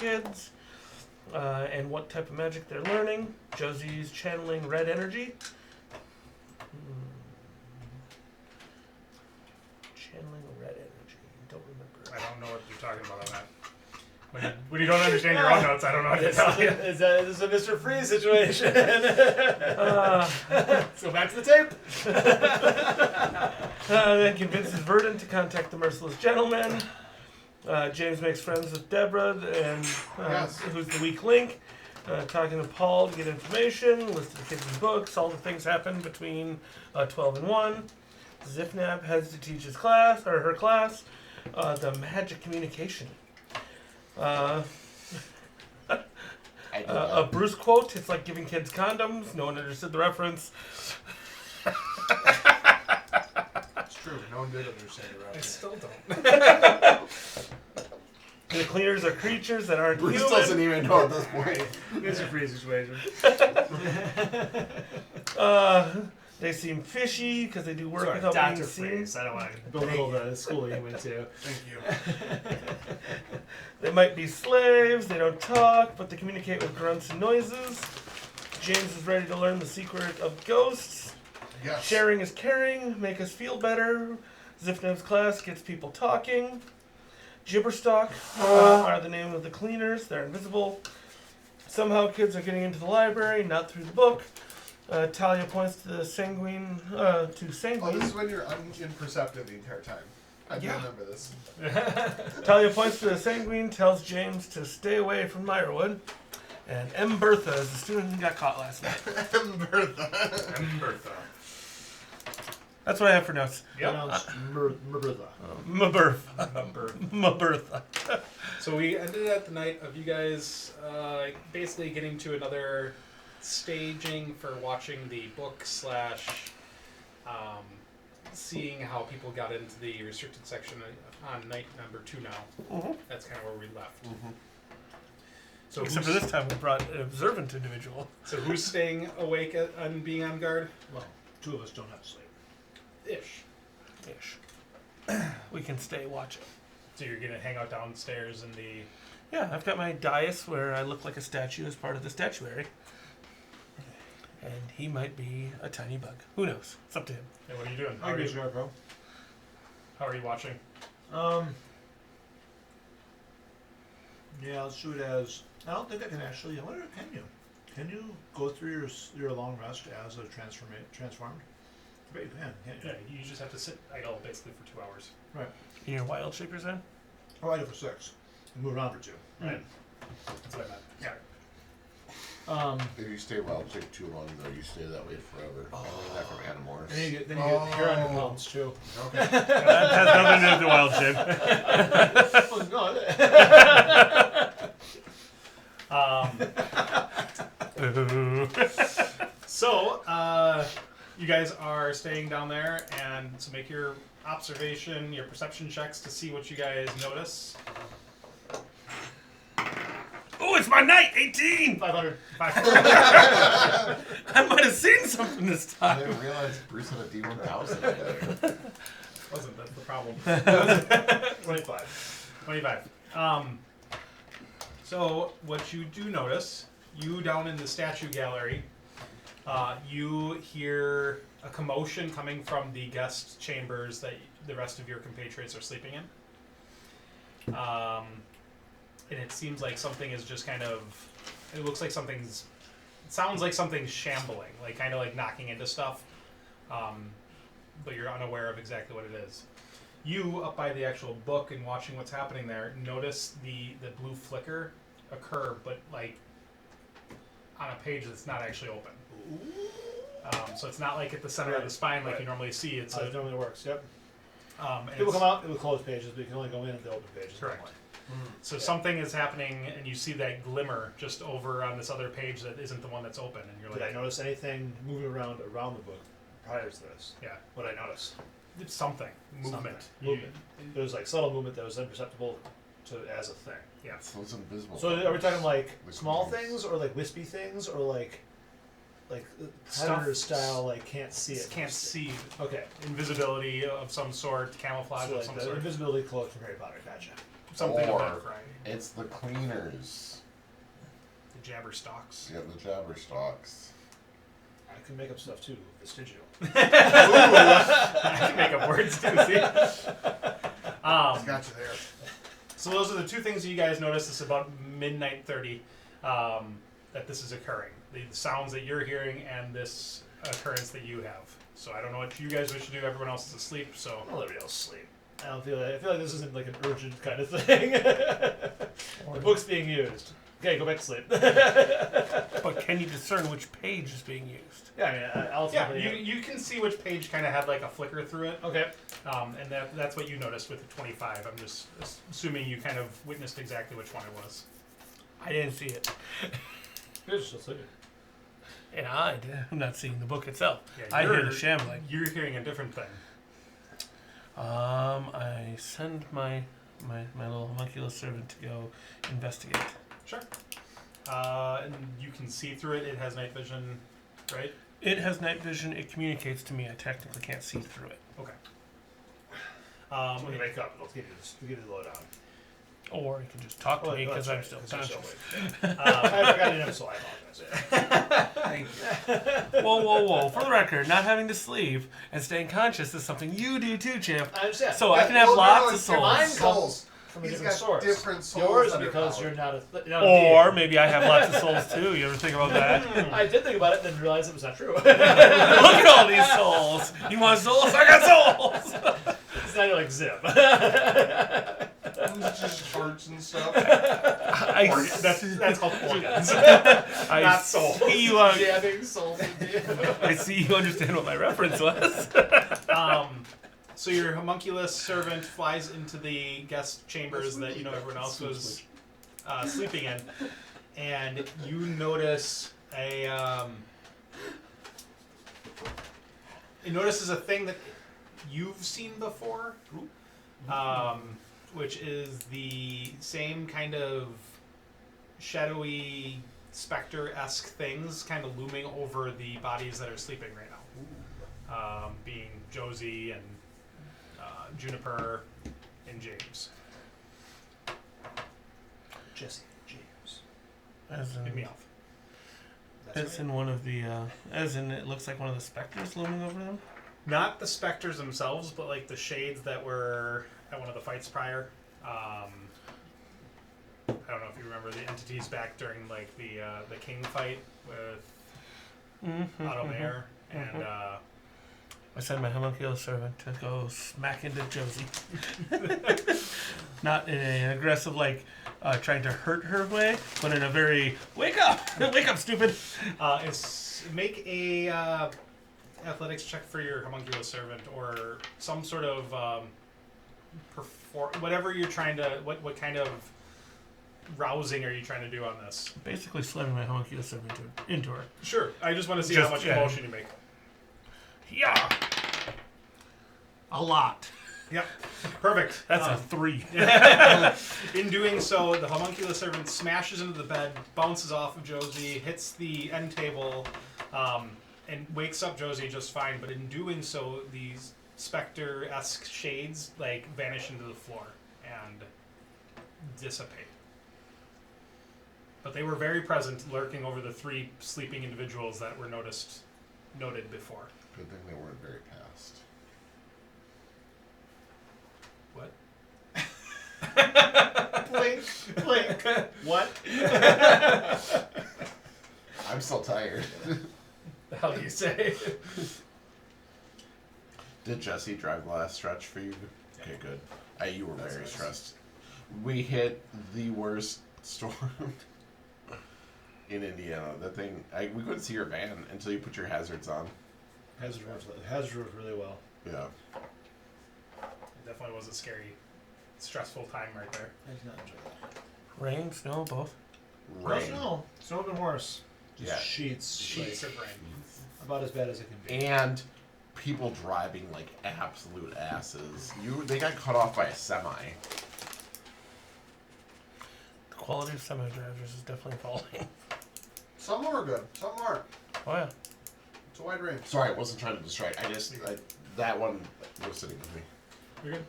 kids, and what type of magic they're learning. Josie's channeling red energy. Channeling red energy. Don't remember. I don't know what you're talking about on that. When you don't understand your own notes, I don't know what to tell you. Is a Mr. Freeze situation? Let's go back to the tape. Then convinces Verdant to contact the merciless gentleman. James makes friends with Deborah, and who's the weak link. Talking to Paul to get information, list of the kids' books, all the things happen between 12 and 1. Zipnab heads to teach his class, or her class, the magic communication. A Bruce quote, it's like giving kids condoms. No one understood the reference. It's true. No one did understand the reference. I still don't. The cleaners are creatures that aren't Bruce human. doesn't even know at this point. Mr. Freeze situation. They seem fishy because they do work Sorry, without Dr. being seen. Freeze. I don't want to belittle the school you went to. Thank you. They might be slaves, they don't talk, but they communicate with grunts and noises. James is ready to learn the secret of ghosts. Yes. Sharing is caring, make us feel better. Zifnev's class gets people talking. Gibberstock are the name of the cleaners, they're invisible. Somehow kids are getting into the library, not through the book. Talia points to the sanguine, Oh, this is when you're imperceptive the entire time. I do remember this. Talia points to the sanguine, tells James to stay away from Lyrewood. And M. Bertha is the student who got caught last night. Bertha. That's what I have for notes. Yep. Bertha. So we ended at the night of you guys basically getting to another staging for watching the book / seeing how people got into the restricted section on night number 2 now. Mm-hmm. That's kind of where we left. Mm-hmm. So Except for this time we brought an observant individual. So who's staying awake and being on guard? Well, 2 of us don't have to sleep. Ish. We can stay watching. So you're going to hang out downstairs in the... Yeah, I've got my dais where I look like a statue as part of the statuary. And he might be a tiny bug. Who knows? It's up to him. Hey, what are you doing? How are you watching? Yeah, let's do it as... I don't think I can actually... I wonder, can you? Can you go through your long rest as a transformed? I bet you can, can't you? Yeah, you just have to sit idle basically for 2 hours. Right. In your wild shapers then? Oh, I do for 6. And move on for 2. Right. That's what I meant. Yeah. If you stay wild shape too long, though, you stay that way forever. I learned that from Animorphs. Then you get hair on your palms, too. Okay. That has nothing to do with the wild shape. So, you guys are staying down there, and so make your observation, your perception checks to see what you guys notice. Oh, it's my night! 18! 500. I might have seen something this I time. didn't realize Bruce had a D1000 Wasn't, that's the problem. 25. 25. So, what you do notice, you down in the statue gallery, you hear a commotion coming from the guest chambers that the rest of your compatriots are sleeping in. And it seems like something is just kind of, it looks like something's, it sounds like something's shambling, like kind of like knocking into stuff, but you're unaware of exactly what it is. You, up by the actual book and watching what's happening there, notice the blue flicker occur, but like on a page that's not actually open. So it's not like at the center of the spine like you normally see. It's It normally works, yep. and People it's- come out with closed pages, but you can only go in at the open pages. Correct. So something is happening, and you see that glimmer just over on this other page that isn't the one that's open, and you're Did like, I notice anything moving around the book prior to this? yeah, What I noticed? it's something, movement. Movement. There was like subtle movement that was imperceptible as a thing. Yeah. So it's invisible. So are we talking like The small clouds. things or like wispy things or like Stuff- predator style like can't see it? Can't see. Okay. Invisibility of some sort, camouflage So of like some the sort. invisibility cloak from Harry Potter, gotcha. something of Or that variety. it's the cleaners. The jabber stalks. Yeah, the Jabberstocks. I can make up stuff too. Vestigial. I can make up words too. See. Got you there. So those are the two things that you guys notice. It's about midnight 30 that this is occurring. The sounds that you're hearing and this occurrence that you have. So I don't know what you guys wish to do. Everyone else is asleep. So I'll let everybody else sleep. I don't feel like, I feel like this isn't like an urgent kind of thing. The book's being used. Okay, go back to sleep. But can you discern which page is being used? Yeah, I mean, I'll yeah, you can see which page kind of had like a flicker through it. Okay. And that's what you noticed with the 25. I'm just assuming you kind of witnessed exactly which one it was. I didn't see it. You're still sleeping. And I'm not seeing the book itself. Yeah, I hear the shambling. You're hearing a different thing. I send my little homunculus servant to go investigate. Sure. And you can see through it. It has night vision, right? It has night vision. It communicates to me. I technically can't see through it. Okay. When you wake up, it'll give you the lowdown. Or you can just talk to me because I'm still conscious. I forgot him, so I apologize. Thank you. Whoa. For the record, not having to sleep and staying conscious is something you do too, champ. I understand. So I can have lots of souls. Mine Souls. comes from a He's different got source. different souls. Yours that are because powered. you're not a Or deity. maybe I have lots of souls too. You ever think about that? I did think about it, then realized it was not true. Look at all these souls. You want souls? I got souls. It's not like Zim. It's just hearts and stuff. That's called organs. I Not souls. see you. Jabbing souls in you. I see you understand what my reference was. So your homunculus servant flies into the guest chambers that everyone else was sleeping in, and you notice it notices a thing that you've seen before, which is the same kind of shadowy specter-esque things kind of looming over the bodies that are sleeping right now, being Josie and Juniper and James. Jesse James. As Hit me in, off. That's in one of the, as in it looks like one of the specters looming over them. Not the specters themselves, but like the shades that were at one of the fights prior. I don't know if you remember the entities back during like the King fight with Otto Mayer and I send my homunculus servant to go smack into Josie. Not in an aggressive, like, trying to hurt her way, but in a very, wake up! Wake up, stupid! make a athletics check for your homunculus servant or some sort of whatever you're trying to, what kind of rousing are you trying to do on this? Basically slamming my homunculus servant into her. Sure. I just want to see Just- how much yeah. commotion you make. Yeah! A lot. Yep. Perfect. That's a 3. In doing so, the homunculus servant smashes into the bed, bounces off of Josie, hits the end table, and wakes up Josie just fine. But in doing so, these specter-esque shades like vanish into the floor and dissipate. But they were very present, lurking over the 3 sleeping individuals that were noted before. Good thing they weren't very past. What? Blink, blink. What? I'm still tired. The hell do you say? Did Jesse drive the last stretch for you? Okay, good. You were That's very nice. stressed. We hit the worst storm in Indiana. That thing, we couldn't see your van until you put your hazards on. Hazard worked really well. Yeah. It definitely was a scary, stressful time right there. I did not enjoy that. Rain, snow, both. Rain. No, it's not been worse. Just Yeah. sheets. Sheets like, of rain. about as bad as it can be. And people driving like absolute asses. They got cut off by a semi. The quality of semi-drivers is definitely falling. Some are good. Some aren't. Oh yeah. It's a wide range. Sorry, I wasn't trying to distract. That one was sitting with me. You're good.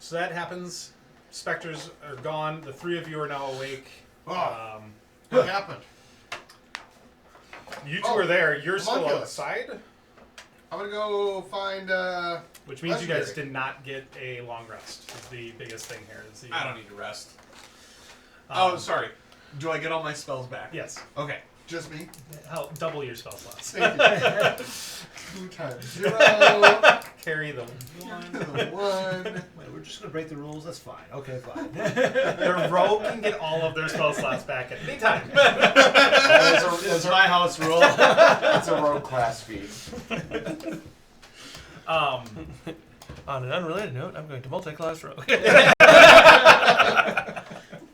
So that happens. Specters are gone. The three of you are now awake. Oh. What happened? You two are there. You're still homunculus. outside, I'm gonna go find. which means you guys Legendary. did not get a long rest. Is the biggest thing here. Is the, I don't need to rest. um, Oh, sorry. Do I get all my spells back? Yes. Okay. Just me. Double your spell slots. Thank you. 2 times 0. Carry them. 1 to the 1. Wait, we're just gonna break the rules. That's fine. Okay, fine. The rogue can get all of their spell slots back at any time. That's my house rule. That's a rogue class feat. On an unrelated note, I'm going to multi-class rogue.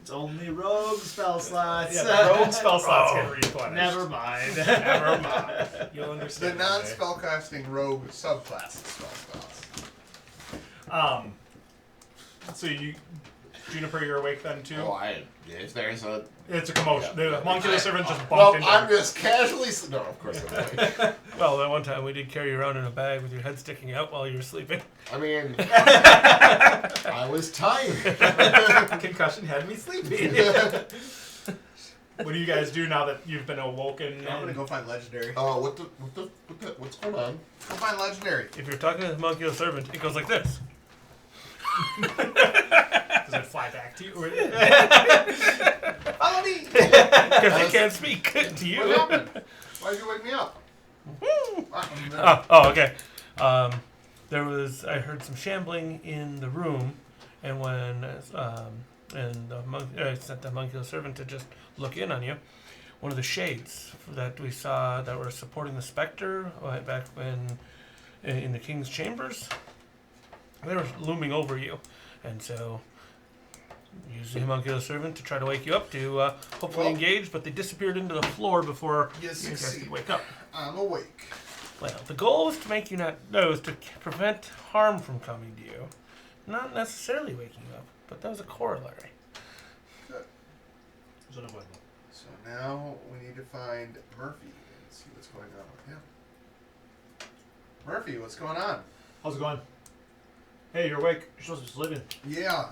It's only rogue spell slots. Yeah, the rogue spell slots get replenished. Never mind. Never mind. You'll The understand. non-spellcasting rogue subclass of spell spells. So you, Juniper, you're awake then too. Oh, if there's a. It's a commotion. The homunculus servant just bumped Well, into. I'm just casually. No, of course I'm awake. Well, that one time we did carry you around in a bag with your head sticking out while you were sleeping. I mean, I was tired. Concussion had me sleepy. What do you guys do now that you've been awoken? I'm gonna go find legendary. Oh, what's going on? Go find legendary. If you're talking to the homunculus servant, it goes like this. Does it fly back to you? Or... Follow me. Because they can't speak to you. What happened? Why did you wake me up? Okay. I heard some shambling in the room, and when I sent the homunculus servant to just look in on you, one of the shades that we saw that were supporting the specter back when in the king's chambers, they were looming over you, and so used the homunculus servant to try to wake you up to hopefully engage, but they disappeared into the floor before You you guys succeed. could wake up. I'm awake. Well, the goal was to make you was to prevent harm from coming to you, not necessarily waking you up, but that was a corollary. So now we need to find Murphy and see what's going on with him. Murphy, what's going on? How's it going? Hey, you're awake. You're supposed to be sleeping. Yeah,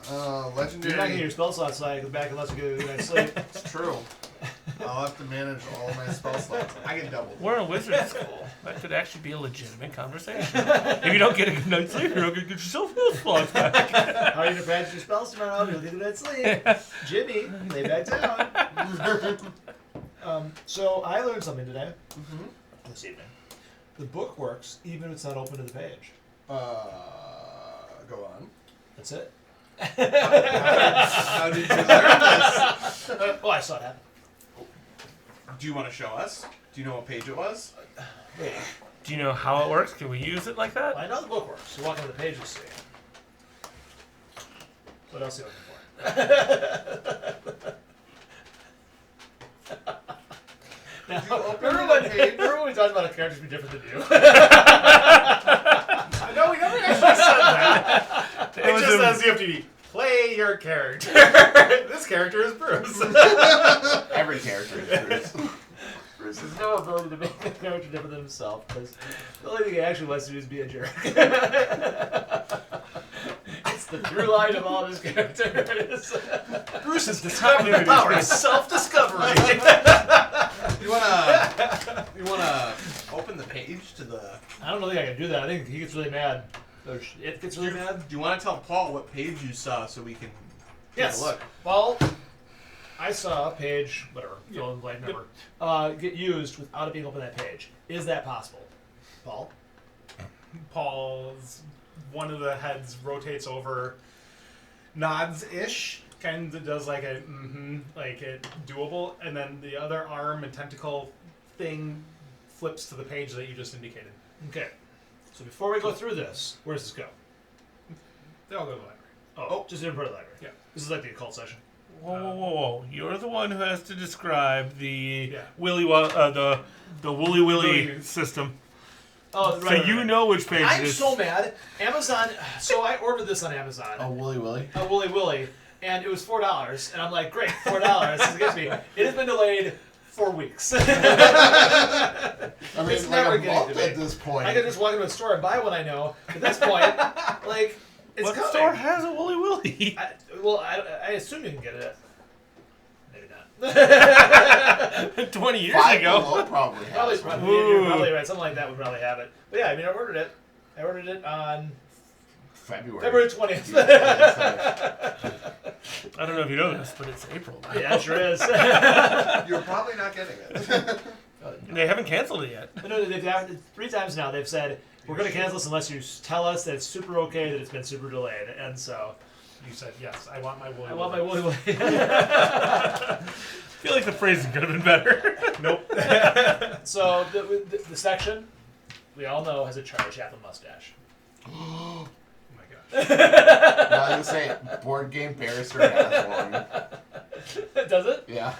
legendary. You're not getting your spell slots so I go back unless you get a good night's sleep. It's true. I'll have to manage all my spell slots. I get double. We're in wizard school. That could actually be a legitimate conversation. If you don't get a good night's sleep, you're not going to get yourself full slots back. How are you gonna practice your spells tomorrow? You'll get a night's sleep. Jimmy, lay back down. So I learned something today. This evening. The book works even if it's not open to the page. Go on. That's it. How did you learn this? Oh, I saw it happen. Do you want to show us? Do you know what page it was? Wait. Do you know how it works? Can we use it like that? Well, I know the book works. You walk on the page, you see. What else are you looking for? Did you open Remember the page? when we talked about a character being different than you? No, we never actually said that. It was just a- says you have to play your character. This character is Bruce. Every character is Bruce. Bruce has no ability to make a character different than himself, because the only thing he actually wants to do is be a jerk. It's the through line of all of his characters. Bruce is discovering the power of self-discovery. You wanna open the page to the? I don't think I can do that. I think he gets really mad. Or it gets really mad. Do you want to tell Paul what page you saw so we can Yes. take a look? Well, I saw a page, whatever, fill in the blank number, get used without it being open that page. Is that possible? Paul? Paul's one of the heads rotates over, nods ish, kind of does like a like it doable, and then the other arm and tentacle thing flips to the page that you just indicated. Okay. So before we go through this, where does this go? They all go to the library. Oh, just in front of the library. Yeah. This is like the occult session. Whoa. You're the one who has to describe the Yeah. the Woolly Willy Willy. system. Oh, So you know which page it I'm is. so mad. Amazon. So I ordered this on Amazon. Oh, Wooly Willy. A Woolly Willy, and it was $4, and I'm like, great, $4. This gets me. It has been delayed 4 weeks. I mean, It's like never a getting month to me. at this point. I could just walk into a store and buy one I know. At this point, like, It's what coming. store has a Wooly Willy? I assume you can get it. Maybe not. 20 years Five ago. Below probably has Probably, one. you're probably right. Something like that would probably have it. But yeah, I mean, I ordered it. I ordered it on February 20th. Yeah, I don't know if you know this, but it's April now. Yeah, it sure is. You're probably not getting it. They haven't canceled it yet. No, they've 3 times now. They've said we're going to cancel this unless you tell us that it's super okay that it's been super delayed. And so You said yes. I want my Wooly. I want my Woolly Willy. I feel like the phrasing could have been better. Nope. So the section we all know has a Charlie Chaplin mustache. Oh my gosh. No, I was gonna say Board Game Barrister has one. Does it? Yeah.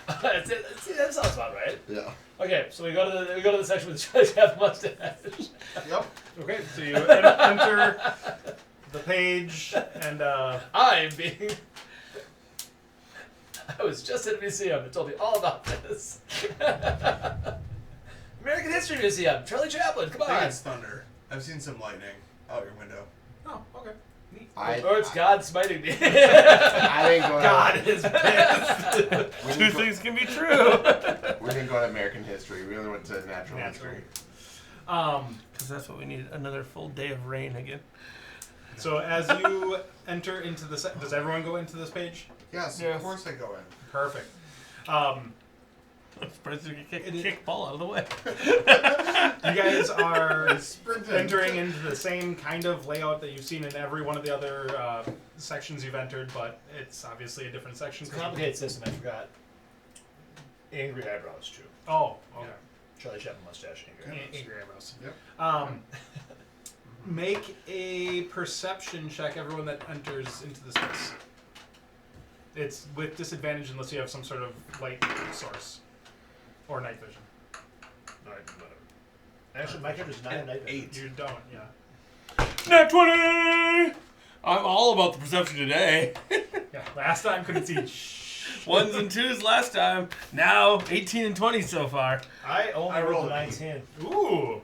See, that sounds about right. Yeah. Okay, so we go to the section with the Charlie Chaplin mustache. Yep. Okay, so you enter the page, and I'm being. I was just at a museum that told me all about this. American History Museum, Charlie Chaplin, come I think on. it's thunder. I've seen some lightning out your window. oh, okay. Or it's God smiting me. I didn't go. God is pissed. We Two didn't, go, things can be true. we didn't go to American history. We only went to natural Natural. history. Because that's what we need, another full day of rain again. So as you enter into the does everyone go into this page? Yes, Yes. of course I go in. Perfect. I'm surprised you could kick ball out of the way. You guys are Sprinting. entering into the same kind of layout that you've seen in every one of the other sections you've entered, but it's obviously a different section. It's a complicated system, I forgot. Angry eyebrows, too. Oh, okay. Charlie Chaplin mustache, angry eyebrows. Angry eyebrows. Yep. Make a perception check, everyone that enters into the space. It's with disadvantage unless you have some sort of light source or night vision. Alright, whatever. Actually, my character's not a night vision. 8. You don't, yeah. Nat 20! I'm all about the perception today. Yeah. Last time couldn't see. 1s and 2s last time. Now 18 and 20 so far. I only I rolled rolled a an 19. Ooh.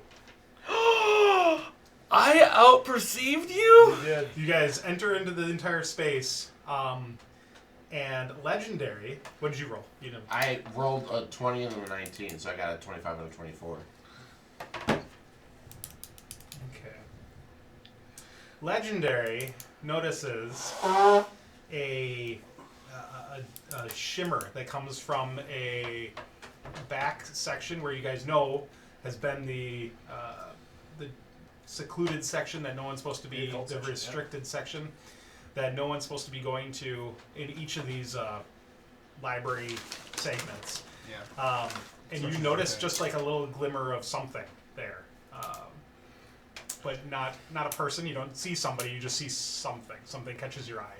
I outperceived you? You did. You guys enter into the entire space, and legendary. What did you roll? You didn't. I rolled a 20 and a 19, so I got a 25 and a 24. Okay. Legendary notices a shimmer that comes from a back section where you guys know has been the secluded section that no one's supposed to be, The occult the section, restricted section that no one's supposed to be going to in each of these library segments. Yeah. And Such you a notice thing. just like a little glimmer of something there. But not a person. You don't see somebody. You just see something. Something catches your eye.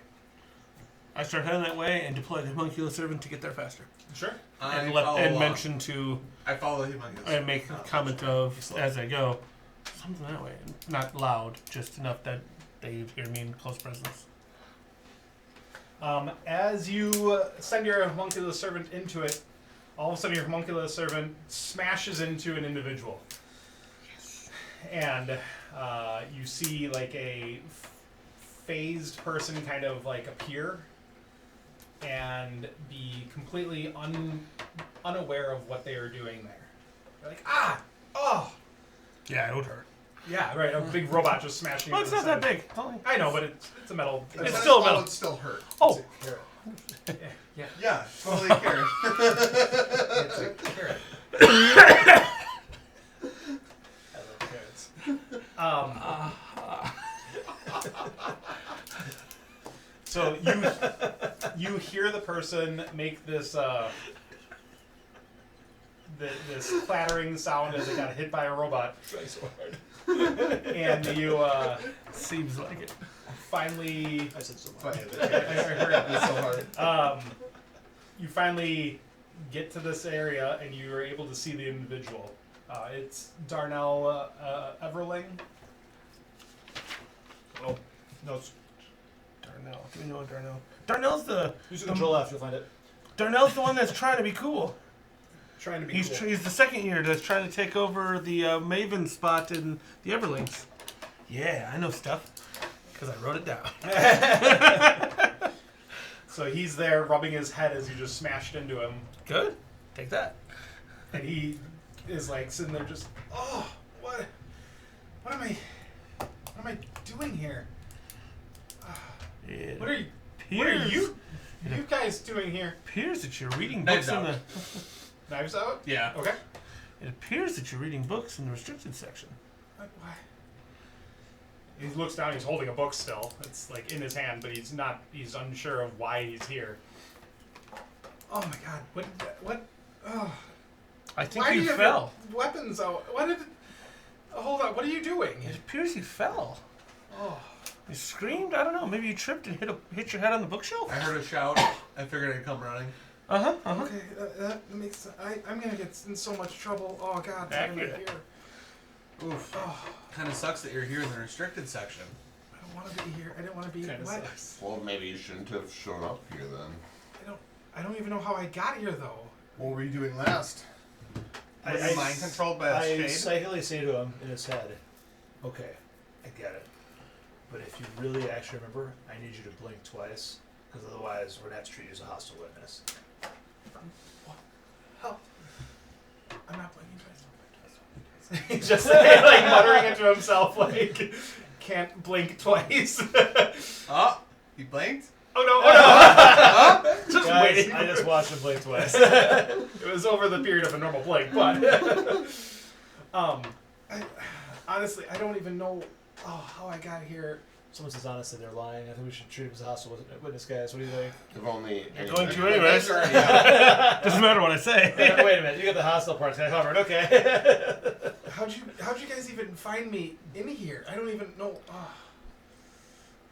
I start heading that way and deploy the homunculus servant to get there faster. Sure. And, follow along. mention to, I follow him on his. and make a comment of, as I go, something that way. Not loud, just enough that they hear me in close presence. As you send your homunculus servant into it, all of a sudden your homunculus servant smashes into an individual. Yes. And you see like a phased person kind of like appear and be completely unaware of what they are doing there. They're like, oh, Yeah, it would hurt. yeah, right. A big robot just smashing. Well, into it's the not that side. big. It's only- I know, but it's a metal. It's still metal. It would still hurt. Oh, Yeah. Yeah, totally care. It's a carrot. I love carrots. So you hear the person make this this clattering sound as they got hit by a robot, Try so hard. and you seems like it. finally I said so But much. I heard it's so hard. you finally get to this area and you are able to see the individual. It's Darnell Everling. Oh, no, it's Darnell. Do we know Darnell? Darnell's the use the control F, you'll find it. Darnell's the one that's trying to be cool. Trying to be He's cool. he's the second year that's trying to take over the Maven spot in the Everlings. Yeah, I know stuff. Because I wrote it down. So he's there rubbing his head as you just smashed into him, Good. Take that. and he is like sitting there just, oh, what am I doing here? It What are appears, you guys doing here? appears that you're reading Knives books in out. the. Knives out? Yeah. Okay. It appears that you're reading books in the restricted section. Why? He looks down. He's holding a book still. It's like in his hand, but he's not. He's unsure of why he's here. Oh my God! What? Oh. I think Why do you you fell. have your weapons out? What did? Hold on. What are you doing? It appears you fell. Oh. You screamed. I don't know. Maybe you tripped and hit your head on the bookshelf. I heard a shout. I figured I'd come running. Okay, that makes sense. I'm gonna get in so much trouble. Oh God, I'm Accurate. here. Oof. Oh, Kind of sucks that you're here in the restricted section. I don't want to be here. I didn't want to be. Kinda What? sucks. Well, maybe you shouldn't have shown up here then. I don't even know how I got here though. What were you doing last? Was he mind controlled by a I shade? psychically say to him in his head, okay, I get it. But if you really actually remember, I need you to blink twice, because otherwise we're going to have to treat you as a hostile witness. Help! I'm not blinking twice. He's just like muttering into himself, like can't blink twice. Oh, he blinked? Oh no! Just Guys, waiting. I just watched him blink twice. It was over the period of a normal blink, but honestly, I don't even know how I got here. Someone says honestly they're lying. I think we should treat him as a hostile witness, guys. What do you think? If only. You're going to anyways. That's already out. Doesn't matter what I say. Wait a minute, you got the hostile part covered. Okay. How'd you guys even find me in here? I don't even know.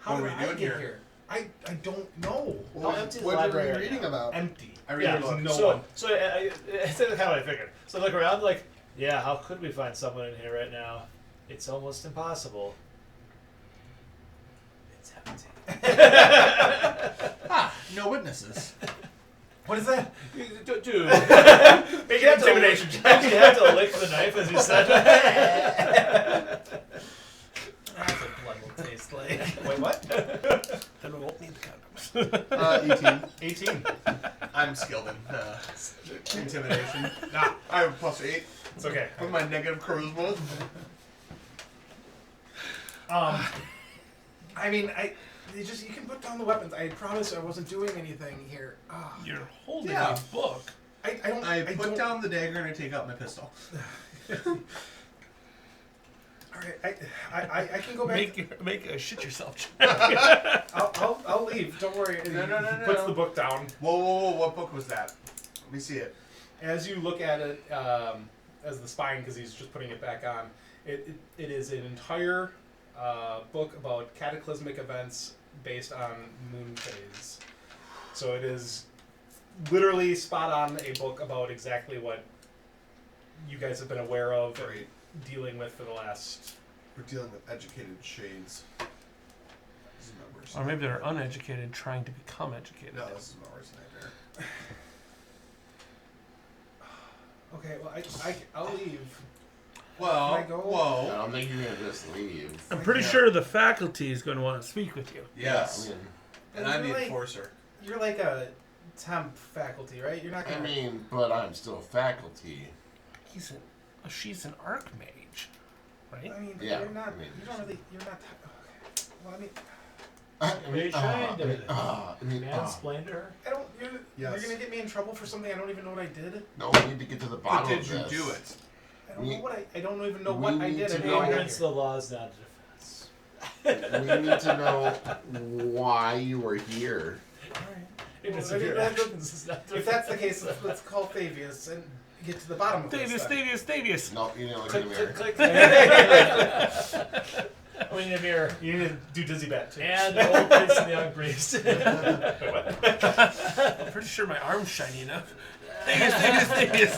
How What did were you I doing get here? here? I don't know. How empty is the What were library you right reading now? about? Empty. I read Yeah, a book. no so, one. So it's kind of what I figured. So I look around like, yeah, how could we find someone in here right now? It's almost impossible. It's empty. No witnesses. What is that? Dude, Make an intimidation check. you have to lick the knife as you said that. That's what blood will taste like. Wait, what? Then we won't need the condoms. 18. 18. I'm skilled in intimidation. Nah, I have a +8 it's okay. with my negative charisma. I mean, you can put down the weapons. I promise I wasn't doing anything here. You're holding Yeah. a book. I don't. I don't, put down the dagger and I take out my pistol. All right, I can go back. Make a shit yourself check. I'll leave. Don't worry. No. He puts the book down. Whoa, what book was that? Let me see it. As you look at it, as the spine, because he's just putting it back on, it is an entire book about cataclysmic events based on moon phase. So it is literally spot on a book about exactly what you guys have been aware of and Great. dealing with for the last. We're dealing with educated shades. This is my worst. Or maybe they're uneducated trying to become educated. No, this is my worst nightmare. Okay, well I'll leave. Well, Can I go? I whoa. don't think you're gonna just leave. I'm pretty sure the faculty is going to want to speak with you. Yes. Yeah, And I'm the You're like- enforcer. You're like a temp faculty, right? You're not I gonna. mean, but I'm still faculty. She's an archmage, right? I mean, Yeah, you're not. I mean, you don't really. You're not. Okay. Well, I mean, Are you trying to mansplain? mansplain to her? I don't. You're Yes. gonna get me in trouble for something I don't even know what I did. No, we need to get to the But bottom did of you this. do it? I don't We- know what I don't even know we what I need did. to I know- know I got Ignorance of here. the law is not a defense. We need to know why you were here. Ignorance Well, of your that- actions is not If that's the case, let's call Fabius and get to the bottom of this. then. Stavius. No, you didn't look in the mirror. click. I mean, the mirror. You need to do dizzy bat too. And the old priest and the young priest. I'm pretty sure my arm's shiny enough. Stavius.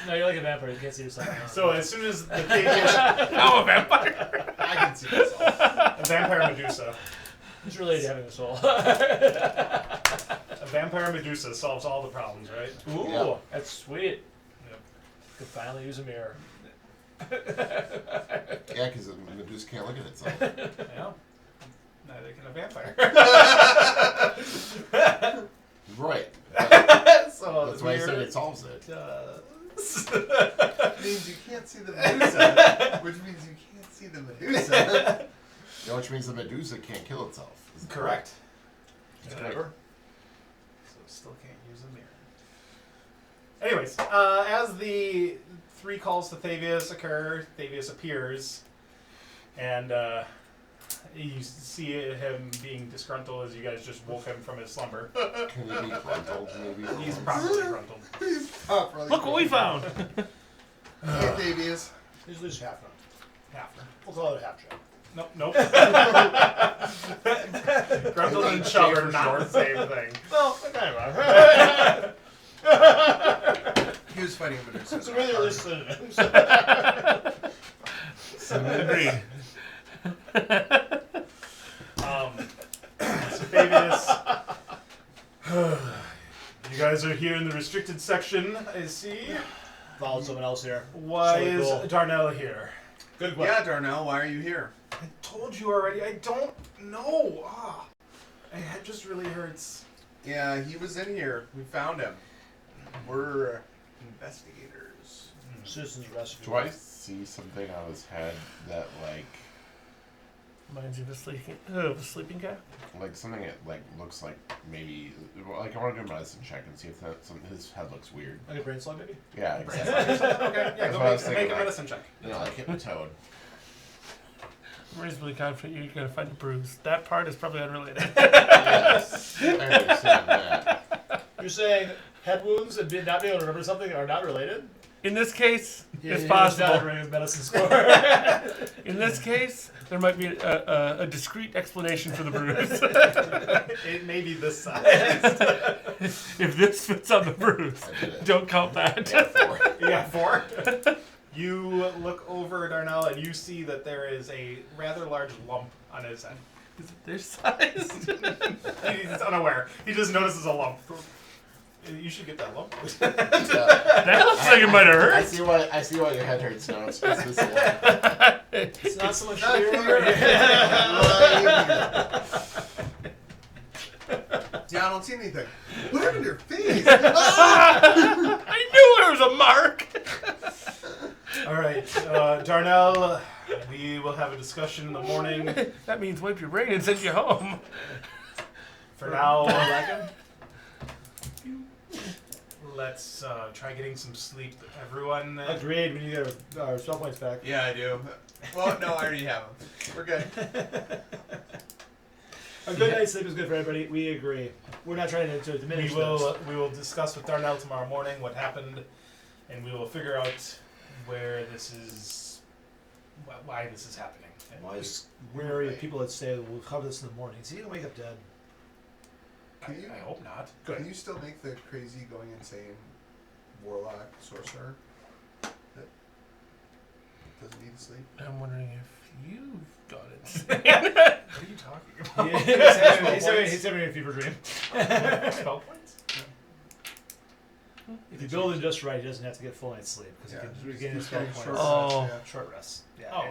No, you're like a vampire. You can't see yourself. So as soon as the Fabius, I'm a vampire. I can see myself. a vampire Medusa, it's related to having a soul. a vampire Medusa solves all the problems, right? Ooh, Yeah. that's sweet. Yep. Could finally use a mirror. Yeah, because Medusa can't look at itself. Yeah. Neither can a vampire. Right. So That's why I said it solves it. It means you can't see the Medusa, which means you can't see the Medusa. Yeah, which means the Medusa can't kill itself. Is it Correct. It's Yeah. great. So still can't use a mirror. Anyways, as the 3 calls to Thavius occur, Thavius appears, and you see him being disgruntled as you guys just woke him from his slumber. Can he be gruntled, maybe? He's probably gruntled. He's properly Look what we found. Hey, Davies. Usually just half round. Half. We'll call it a half shot. Nope. Gruntled and chub are not the same thing. Well, kind of. He was fighting a Medusa. So really, there's synonyms. Agreed. So Fabius, you guys are here in the restricted section, I see. Followed someone else here. Why So is cool. Darnell here? Good question. Yeah, Darnell, why are you here? I told you already, I don't know. My head just really hurts. Yeah, he was in here. We found him. We're investigators. Citizens rescue. Do I see something on his head that, Reminds you of a sleeping guy? like something that, looks like maybe, I want to do a medicine check and see if his head looks weird. Like a brain slug, maybe? Yeah, exactly. Okay, yeah, That's go what I was make thinking, a like- medicine check. You know, like Hypnotoad. I'm reasonably confident you're going to find a bruise. That part is probably unrelated. Yes, I understand that. You're saying head wounds and not being able to remember something are not related? In this case, it's Down possible. during his medicine score. In this case, there might be a discrete explanation for the bruise. It may be this size. If this fits on the bruise, I did it. don't count that. Yeah, 4. You got 4? You look over at Darnell and you see that there is a rather large lump on his head. Is it this size? He's unaware. He just notices a lump. You should get that lump. That looks like it might have I hurt. see why your head hurts now. It's this one. It's not so much Not fear. Yeah, I don't see anything. What happened to your face? I knew there was a mark. All right, Darnell, we will have a discussion in the morning. That means wipe your brain and send you home. For now, let's try getting some sleep, everyone. Agreed. We need to get our spell points back. Yeah, I do. Well, no, I already have them. We're good. A good night's sleep is good for everybody. We agree. We're not trying to diminish We will discuss with Darnell tomorrow morning what happened, and we will figure out where this is, why this is happening. And Why is wary of people that say we'll cover this in the morning? Is he gonna wake up dead? I hope not. Can you still make the crazy, going insane warlock sorcerer that doesn't need to sleep? I'm wondering if you've got it. What are you talking about? He's having a fever dream. Spell points? If you build it just right, he doesn't have to get full night's sleep because Yeah, he can regain his just spell getting points. short Oh. rest, Short rests. Yeah, Oh.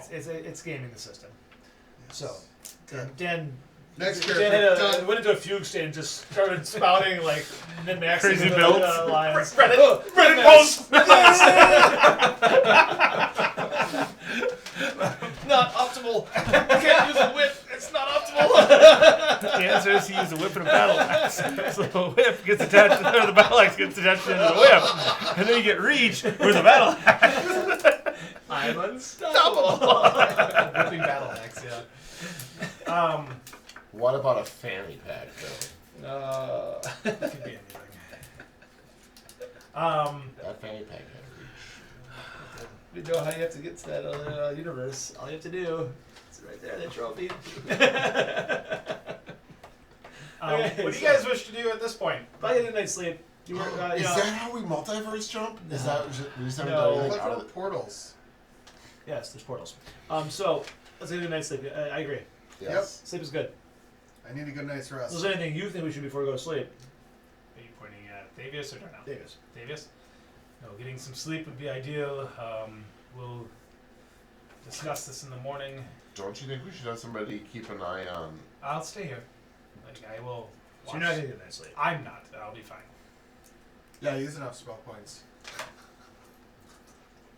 it's gaming the system. Yes. So, Okay. Dan Next Dan character. Done. went into a fugue state and just started spouting like min-maxing Crazy the, builds. lines. Reddit post! Not optimal. Can't use a whip. It's not optimal. The answer is he used a whip and a battle axe. So the whip gets attached, or the battle axe gets attached to the end of the whip, and then you get reach with a battle axe. I'm unstoppable. Whipping battle axe, yeah. What about a fanny pack, though? It could be anything. That fanny pack had reach. You know how you have to get to that other universe. All you have to do is right there, the trophy. Okay, What do you so- guys wish to do at this point? If I get a night's sleep, you were, Is that how we multiverse jump? Is that we just haven't No. done I anything thought out there of were the... portals. yes, there's portals. So let's get a night's sleep. I agree. Yes. Sleep is good. I need a good night's rest. Is there anything you think we should before we go to sleep? Are you pointing at Thavius or Darnell? Davis. Davius? No, getting some sleep would be ideal. We'll discuss this in the morning. Don't you think we should have somebody keep an eye on? I'll stay here. Like, I will. So you're not gonna get a night's sleep. I'm not. I'll be fine. Yeah, use enough spell points.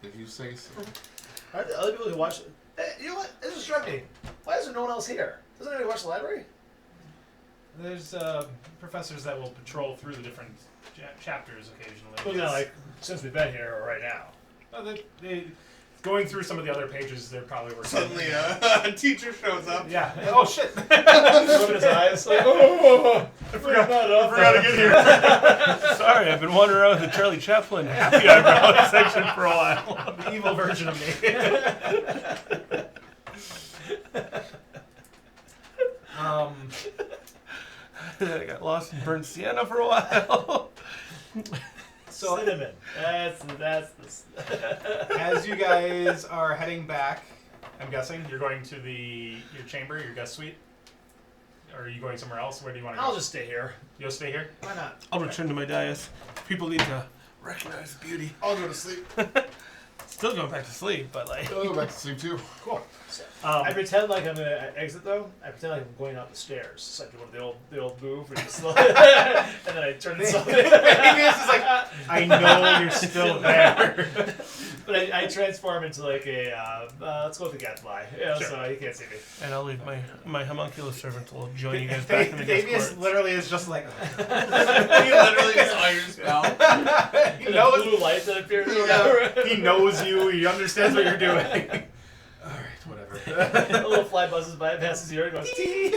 If you say so. Are there other people who watch? Hey, you know what? This just struck me. Why is there no one else here? Doesn't anybody watch the library? There's professors that will patrol through the different chapters occasionally. Well, no, like since we've been here or right now. They going through some of the other pages, they're probably working. Suddenly, a teacher shows up. Yeah. Oh shit! Rubbing his eyes. Like, oh, I forgot to get here. Sorry, I've been wandering around with the Charlie Chaplin happy eyebrow section for a while. The evil version of me. I got lost in burnt sienna for a while. So cinnamon. That's as you guys are heading back, I'm guessing you're going to your chamber, your guest suite. Or are you going somewhere else? Where do you want to go? I'll just stay here. You'll stay here? Why not? I'll return to my dais. People need to recognize beauty. I'll go to sleep. Still going back to sleep, but like. I'll go back to sleep too. Cool. I pretend like I'm gonna exit though. I pretend like I'm going out the stairs. So I do one of the old move, where you just and then I turn into something. It's like, I know you're still there. But I transform into like a let's go with the gadfly. Yeah, Sure. so you can't see me. And I'll leave my homunculus servant will join you guys back in the guest Davius court. literally is just like He literally just iron spell. he The knows blue light that appears. he knows you. He understands what you're doing. All right, whatever. A little fly buzzes by, it passes your ear, and goes tee.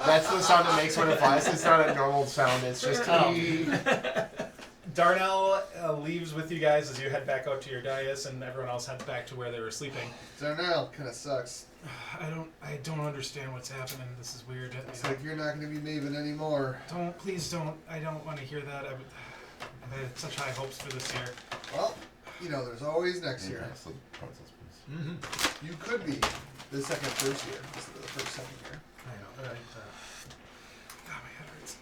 That's the sound it makes when it flies. It's not a normal sound. It's just Darnell leaves with you guys as you head back out to your dais, and everyone else heads back to where they were sleeping. Darnell kind of sucks. I don't understand what's happening. This is weird. It's like you're not going to be Maven anymore. Please don't. I don't want to hear that. I had such high hopes for this year. Well, there's always next year. Mm-hmm. You could be the first year instead of the second year. I know. God, my head hurts.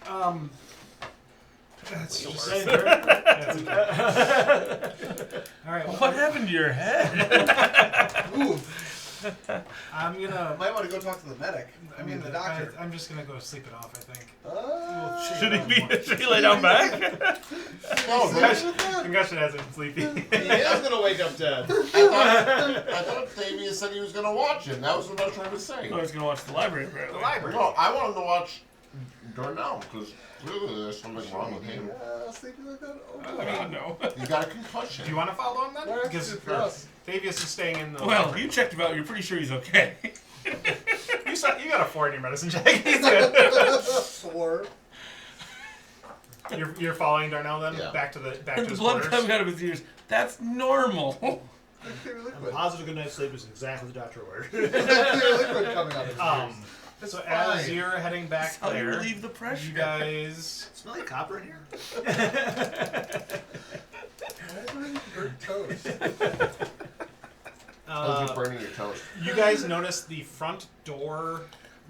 That's just Same All right. What happened to your head? Ooh, I'm gonna. might want to go talk to the medic. I mean, the doctor. I'm just gonna go sleep it off. I think. Should he lay down back? No, Concussion has him sleepy. He is gonna wake up dead. I thought Davius said he was going to watch him. That was what I was trying to say. I was gonna watch the library. Apparently. No, I wanted to watch Darnell because clearly there's something wrong with him. Sleeping like that. Oh, I mean, no. He got a concussion. Do you want to follow him then? Well, Because that's good for us. Davius is staying in the. Well, you checked him out. You're pretty sure he's okay. you got a 4 in your medicine check. He's good. 4. You're following Darnell then Yeah. back to The his blood quarters. coming out of his ears. That's normal. Clear A liquid. positive good night's sleep is exactly the doctor ordered. Clear liquid coming out of his ears. So as you're heading back How do you there, relieve the pressure? you guys. Smell like copper in here? Why is there any burnt toast? How's you burning your toast? You guys noticed the front door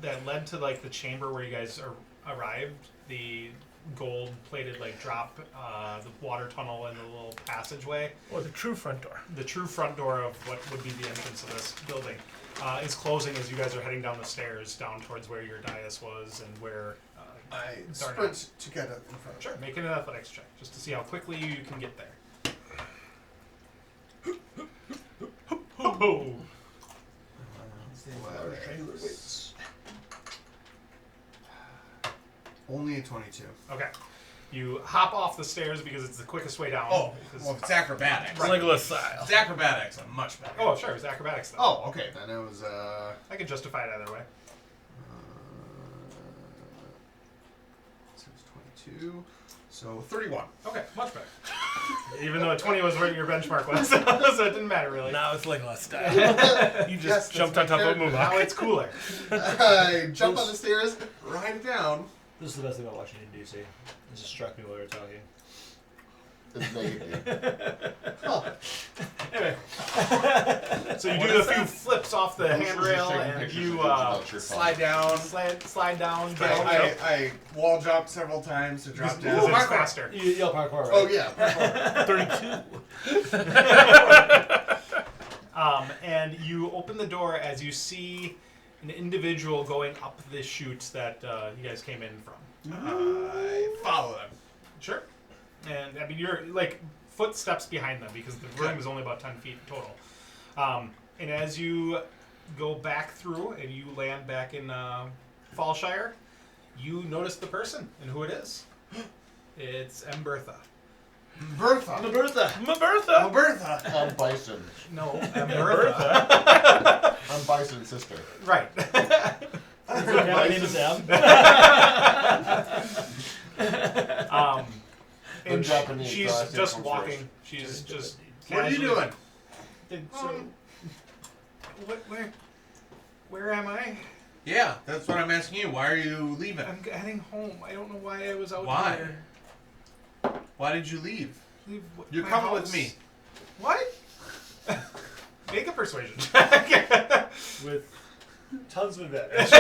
that led to like the chamber where you guys arrived. The gold-plated like drop, the water tunnel, and the little passageway. Or the true front door. The true front door of what would be the entrance of this building is closing as you guys are heading down the stairs down towards where your dais was and where. I Darnell. sprint to get up in front of Sure, make an athletics check just to see how quickly you can get there. Oh. Only a 22. Okay. You hop off the stairs because it's the quickest way down. Oh, because- well, if it's acrobatics. Legolas style. It's acrobatics. I'm much better. Oh, sure, it's acrobatics though. Oh, okay. Then it was, I could justify it either way. so it was 22. So 31. Okay, much better. Even though a 20 was where your benchmark was, so it didn't matter really. Now it's Legolas style. You just Yes, jumped that's on my top of a character. Now Moonwalk. it's cooler. I jump on the stairs, ride down. This is the best thing about watching in DC. This just struck me while we were talking. It's negative. Anyway. So you do a few flips off the handrail and you Slide down. slide down. I wall jump several times to drop Because down. it's faster. You yell parkour, right? Oh, yeah. 32. And you open the door as you see an individual going up the chute that you guys came in from. I follow them. Sure. And I mean, you're like footsteps behind them because the room is only about 10 feet total. And as you go back through and you land back in Fallshire, you notice the person and who it is. It's Bertha. Bertha. Bertha. I'm Bison. No, Bertha. I'm Bison's sister. Right. My name is Em. And Japanese, she's so I say just comes walking. first. She's just. What are you casually- doing? And so, where am I? Yeah, that's what I'm asking you. Why are you leaving? I'm heading home. I don't know why I was out Why? here. Why did you leave? Leave You're my coming house? with me. What? Make a persuasion. With tons of advantage.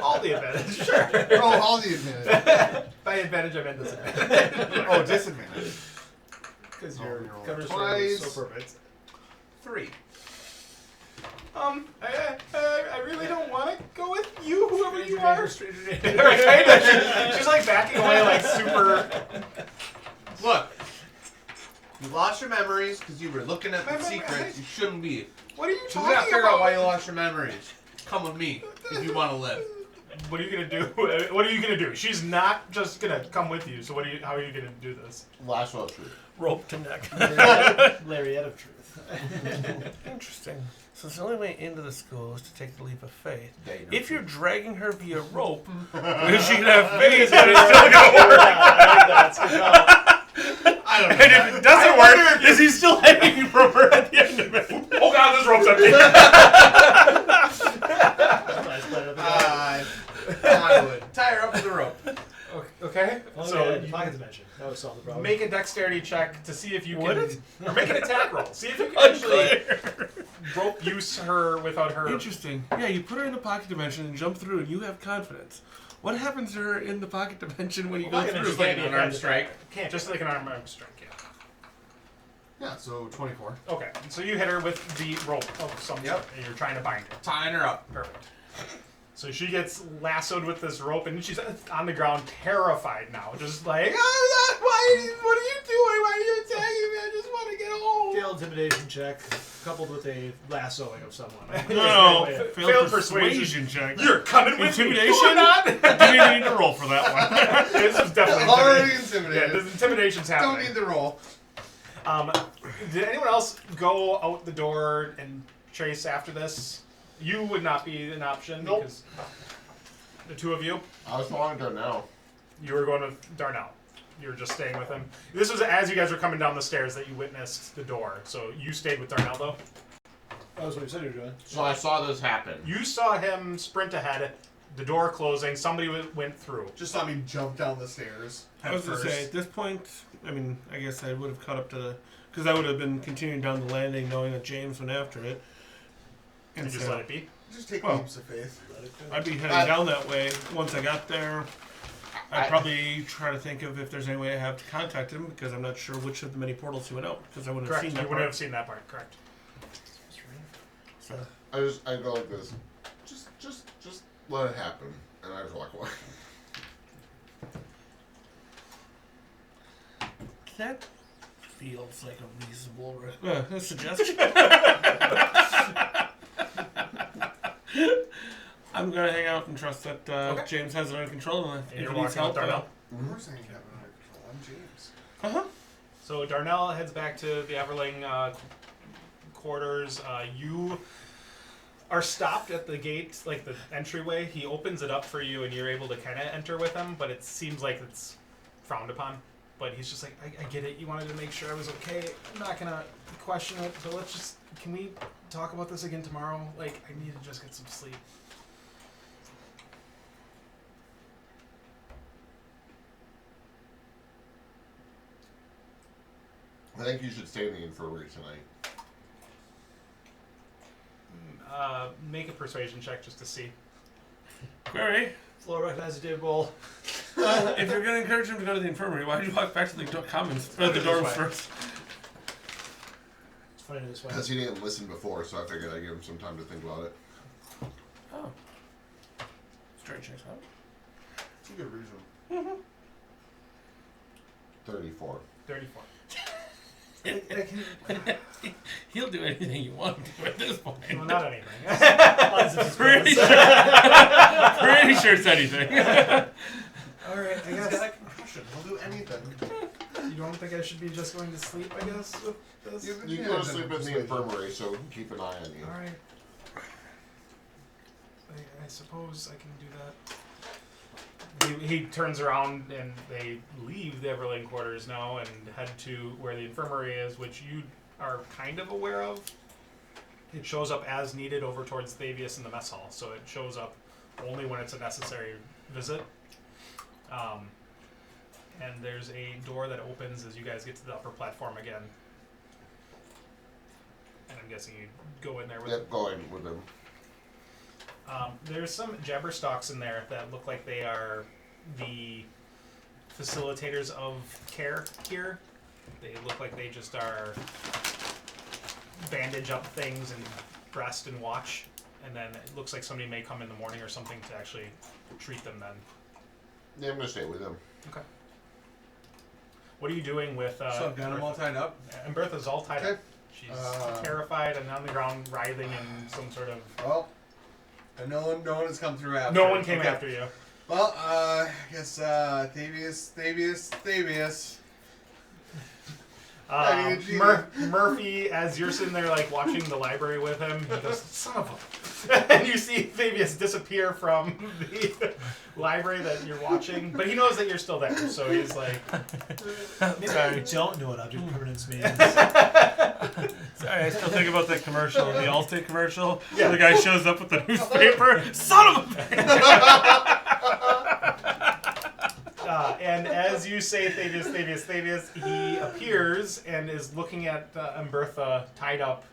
All the advantage, sure. Oh, all the advantage. By advantage, I meant disadvantage. Oh, disadvantage. Because Oh, your you rolled cover twice. story was so perfect. 3. I really don't want to go with you, whoever you Stranger are. danger, stranger danger. Kinda. She's like backing away, like super. Look, you lost your memories because you were looking at My the memory- secrets you shouldn't be. What are you So we gotta talking figure out about? why you lost your memories. Come with me if you want to live. What are you gonna do? What are you gonna do? She's not just gonna come with you. So how are you gonna do this? Lasso of truth. Rope to neck. Lariat of truth. Interesting. So the only way into the school is to take the leap of faith. Date of If you're truth. dragging her via rope, is she gonna have faith that it's still gonna work? That's good call. I don't know. And if it doesn't work, is he still hanging from her at the end of it? Oh god, this rope's empty. Nice plan of the I would tie her up with a rope. Okay. So So you pocket dimension. That would solve the problem. make a dexterity check to see if you What can, is- or make an attack roll. See if you can actually rope use her without her. Interesting. Yeah, you put her in the pocket dimension and jump through, and you have confidence. What happens to her in the pocket dimension when you go Pocket through? dimension Like can't be an a unarmed kind strike. Can't just like an arm strike. Yeah. Yeah, so 24. Okay. So you hit her with the rope of some sort, Yep. and you're trying to bind her. Tying her up. Perfect. So she gets lassoed with this rope, and she's on the ground, terrified now, just like, oh, what are you doing? Why are you attacking me? I just want to get home. Failed intimidation check coupled with a lassoing of someone. No, Failed failed persuasion. persuasion check. You're coming with me. Intimidation? Or not. You didn't need to roll for that one. This is definitely Already intimidation. intimidated. Yeah, this intimidation's Don't happening. need the roll. Did anyone else go out the door and chase after this? You would not be an option Nope. because the two of you, I was following her now. you were going with Darnell. You were just staying with him. This was as you guys were coming down the stairs that you witnessed the door. So you stayed with Darnell though. That was what you said you were doing. So I saw this happen. You saw him sprint ahead, the door closing. Somebody went through. Just saw me jump down the stairs. I was going to say, at this point, I mean, I guess I would have caught up to the... Because I would have been continuing down the landing knowing that James went after it. And just so let it be. Just take Well, leaps of faith. I'd be heading down that way. Once I got there, I'd probably try to think of if there's any way I have to contact him, because I'm not sure which of the many portals he went out, because I wouldn't Correct. have seen You that wouldn't have part. seen that part. Correct. So, I go like this. Just let it happen, and I just walk away. that feels like a reasonable suggestion. I'm going to hang out and trust that Okay. James has it under control, and And if you're he needs walking with help, Darnell. Of course I can have it under control. I'm James. Uh-huh. So Darnell heads back to the Everling quarters. You are stopped at the gate, like the entryway. He opens it up for you, and you're able to kind of enter with him, but it seems like it's frowned upon. But he's just like, I get it. You wanted to make sure I was okay. I'm not going to question it. So can we talk about this again tomorrow? Like, I need to just get some sleep. I think you should stay in the infirmary tonight. Make a persuasion check just to see. Query. Floor recognizes David Bowl. If you're going to encourage him to go to the infirmary, why did you walk back to the commons? The This dorms way. first. It's funny this way. Because he didn't listen before, so I figured I'd give him some time to think about it. Oh. Straight checks out. It's a good reason. 34. 34. He'll do anything you want to at this point. Well, not anything. Pretty sure it's anything. Alright, I He's guess. got a concussion. He'll do anything. You don't think I should be just going to sleep, I guess, with this? You can go to sleep in the infirmary, so keep an eye on you. Alright. I suppose I can do that. He turns around and they leave the Everling quarters now and head to where the infirmary is, which you are kind of aware of. It shows up as needed over towards Thavius in the mess hall, so it shows up only when it's a necessary visit. And there's a door that opens as you guys get to the upper platform again. And I'm guessing you go in there with Yep, go in with him. There's some jabberstalks in there that look like they are the facilitators of care here. They look like they just are bandage up things and rest and watch. And then it looks like somebody may come in the morning or something to actually treat them then. Yeah, I'm going to stay with him. Okay. What are you doing with... So I've got them all tied up? And Bertha's all tied Okay. up. She's terrified and on the ground writhing in some sort of... Well, and no one has come through after. No one came Okay. after you. Well, I guess Thavius. Murphy, as you're sitting there like watching the library with him, he goes, "Son of a," and you see Thavius disappear from the library that you're watching, but he knows that you're still there, so he's like, Maybe I don't know what object permanence means. Sorry, I still think about that commercial, the Allstate commercial. Yeah. Where the guy shows up with the newspaper. Son of a bitch! and as you say Thavius, he appears and is looking at Umbertha tied up.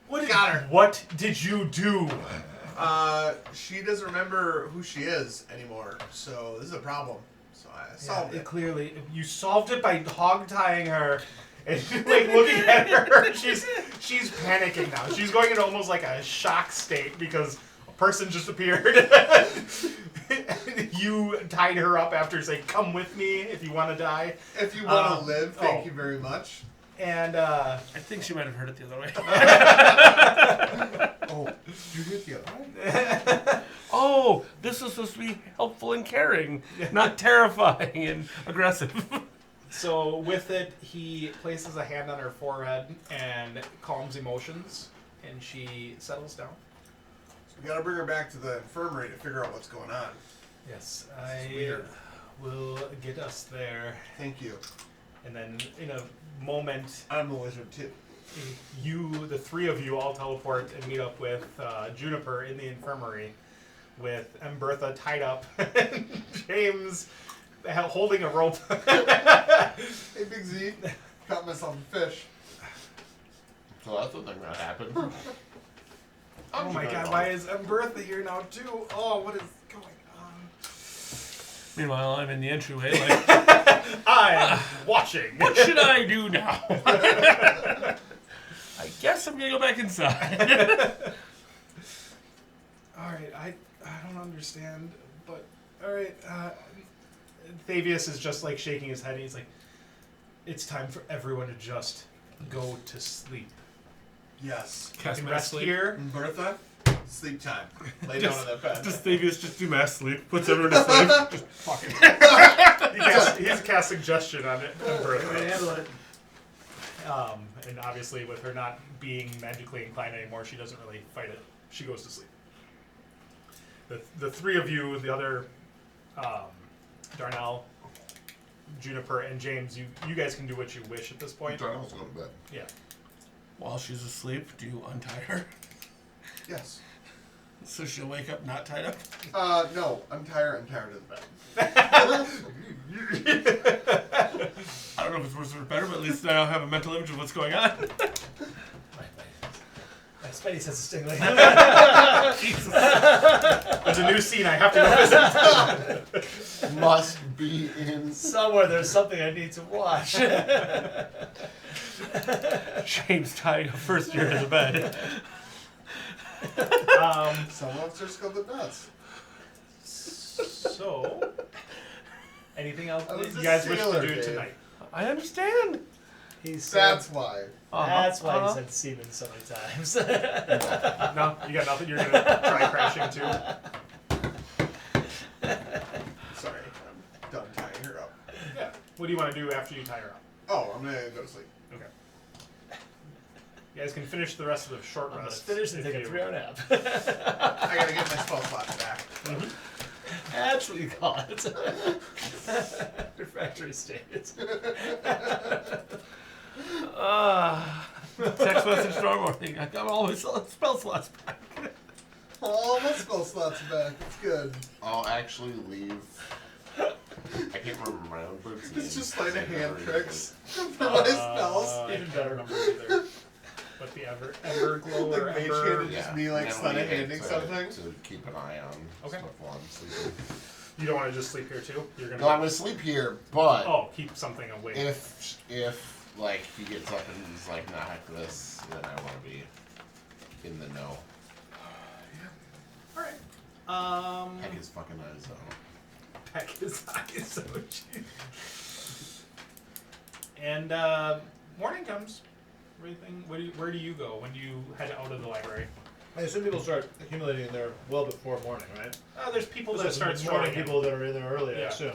Got her. What did you do? She doesn't remember who she is anymore, so this is a problem. So I solved it. Clearly, you solved it by hog tying her. And like looking at her, she's panicking now. She's going into almost like a shock state because a person just appeared. You tied her up after saying, "Come with me if you want to die." If you want to live, thank you very much. And I think she might have heard it the other way. Oh, you did the other one? Oh, this is supposed to be helpful and caring, not terrifying and aggressive. so with it, he places a hand on her forehead and calms emotions, and she settles down. So we gotta bring her back to the infirmary to figure out what's going on. Yes, It's I weird. will get us there. Thank you. And then in a moment, I'm a wizard too. the three of you all teleport and meet up with Juniper in the infirmary with Umbertha tied up and James holding a rope. Hey, Big Z, caught myself a fish. So that's the thing that happened. Oh my god, why is Umbertha here now too? Oh, what is going on? Meanwhile, I'm in the entryway like, I'm watching. what should I do now? I guess I'm going to go back inside. Alright, I don't understand, but alright, Thavius is just like shaking his head and he's like, "It's time for everyone to just go to sleep. Yes. You Cast can mass rest sleep. here." Bertha, sleep time. Lay down on that bed. Does Thavius just do mass sleep? Puts everyone to sleep? Just fuck it. He's cast suggestion on it. Umbertha. Handle it. And obviously, with her not being magically inclined anymore, she doesn't really fight it. She goes to sleep. The three of you, the other Darnell, Juniper, and James, you guys can do what you wish at this point. Darnell's going to bed. Yeah. While she's asleep, do you untie her? Yes. So she'll wake up not tied up? No, I'm tired of the bed. I don't know if it's worse or better, but at least now I have a mental image of what's going on. My spidey sense is tingling. There's a new scene I have to go visit. Must be in. Somewhere there's something I need to watch. James tying a first year in the bed. Someone's just got the nuts. So, anything else I was you a guys wish to sailor, do Dave. tonight? I understand. That's why. That's why he said semen so many times. No, you got nothing. You're gonna try crashing too. Sorry, I'm done tying her up. Yeah. What do you want to do after you tie her up? Oh, I'm gonna go to sleep. Okay. You guys can finish the rest of the short I'm gonna rest. finish and if take a you- 3-hour nap. I gotta get my spell slots back. That's what you call it. Refractory state. Text message tomorrow morning. I got all my spell slots back. All my spell slots back. It's good. I'll actually leave. I can't remember my own book's name. It's just like a I hand never tricks for my spells. Even better numbers either. But the Ever Glow Like or Mage Ember. Hand. Just me, like, and sleight of we handing hate something? to keep an eye on Okay. stuff while I'm sleeping. You don't want to just sleep here too. You're gonna. No, I'm gonna sleep here, but keep something awake. if like he gets up and he's like, nah, heck this, then I want to be in the know. All right. Heck his fucking eyes out. Peck his eyes. So cheap. And morning comes. Everything. Where do you go? When do you head out of the library? I assume people start accumulating in there well before morning, right? There's people that There's start morning strolling in. people that are in there early, I Yeah. assume.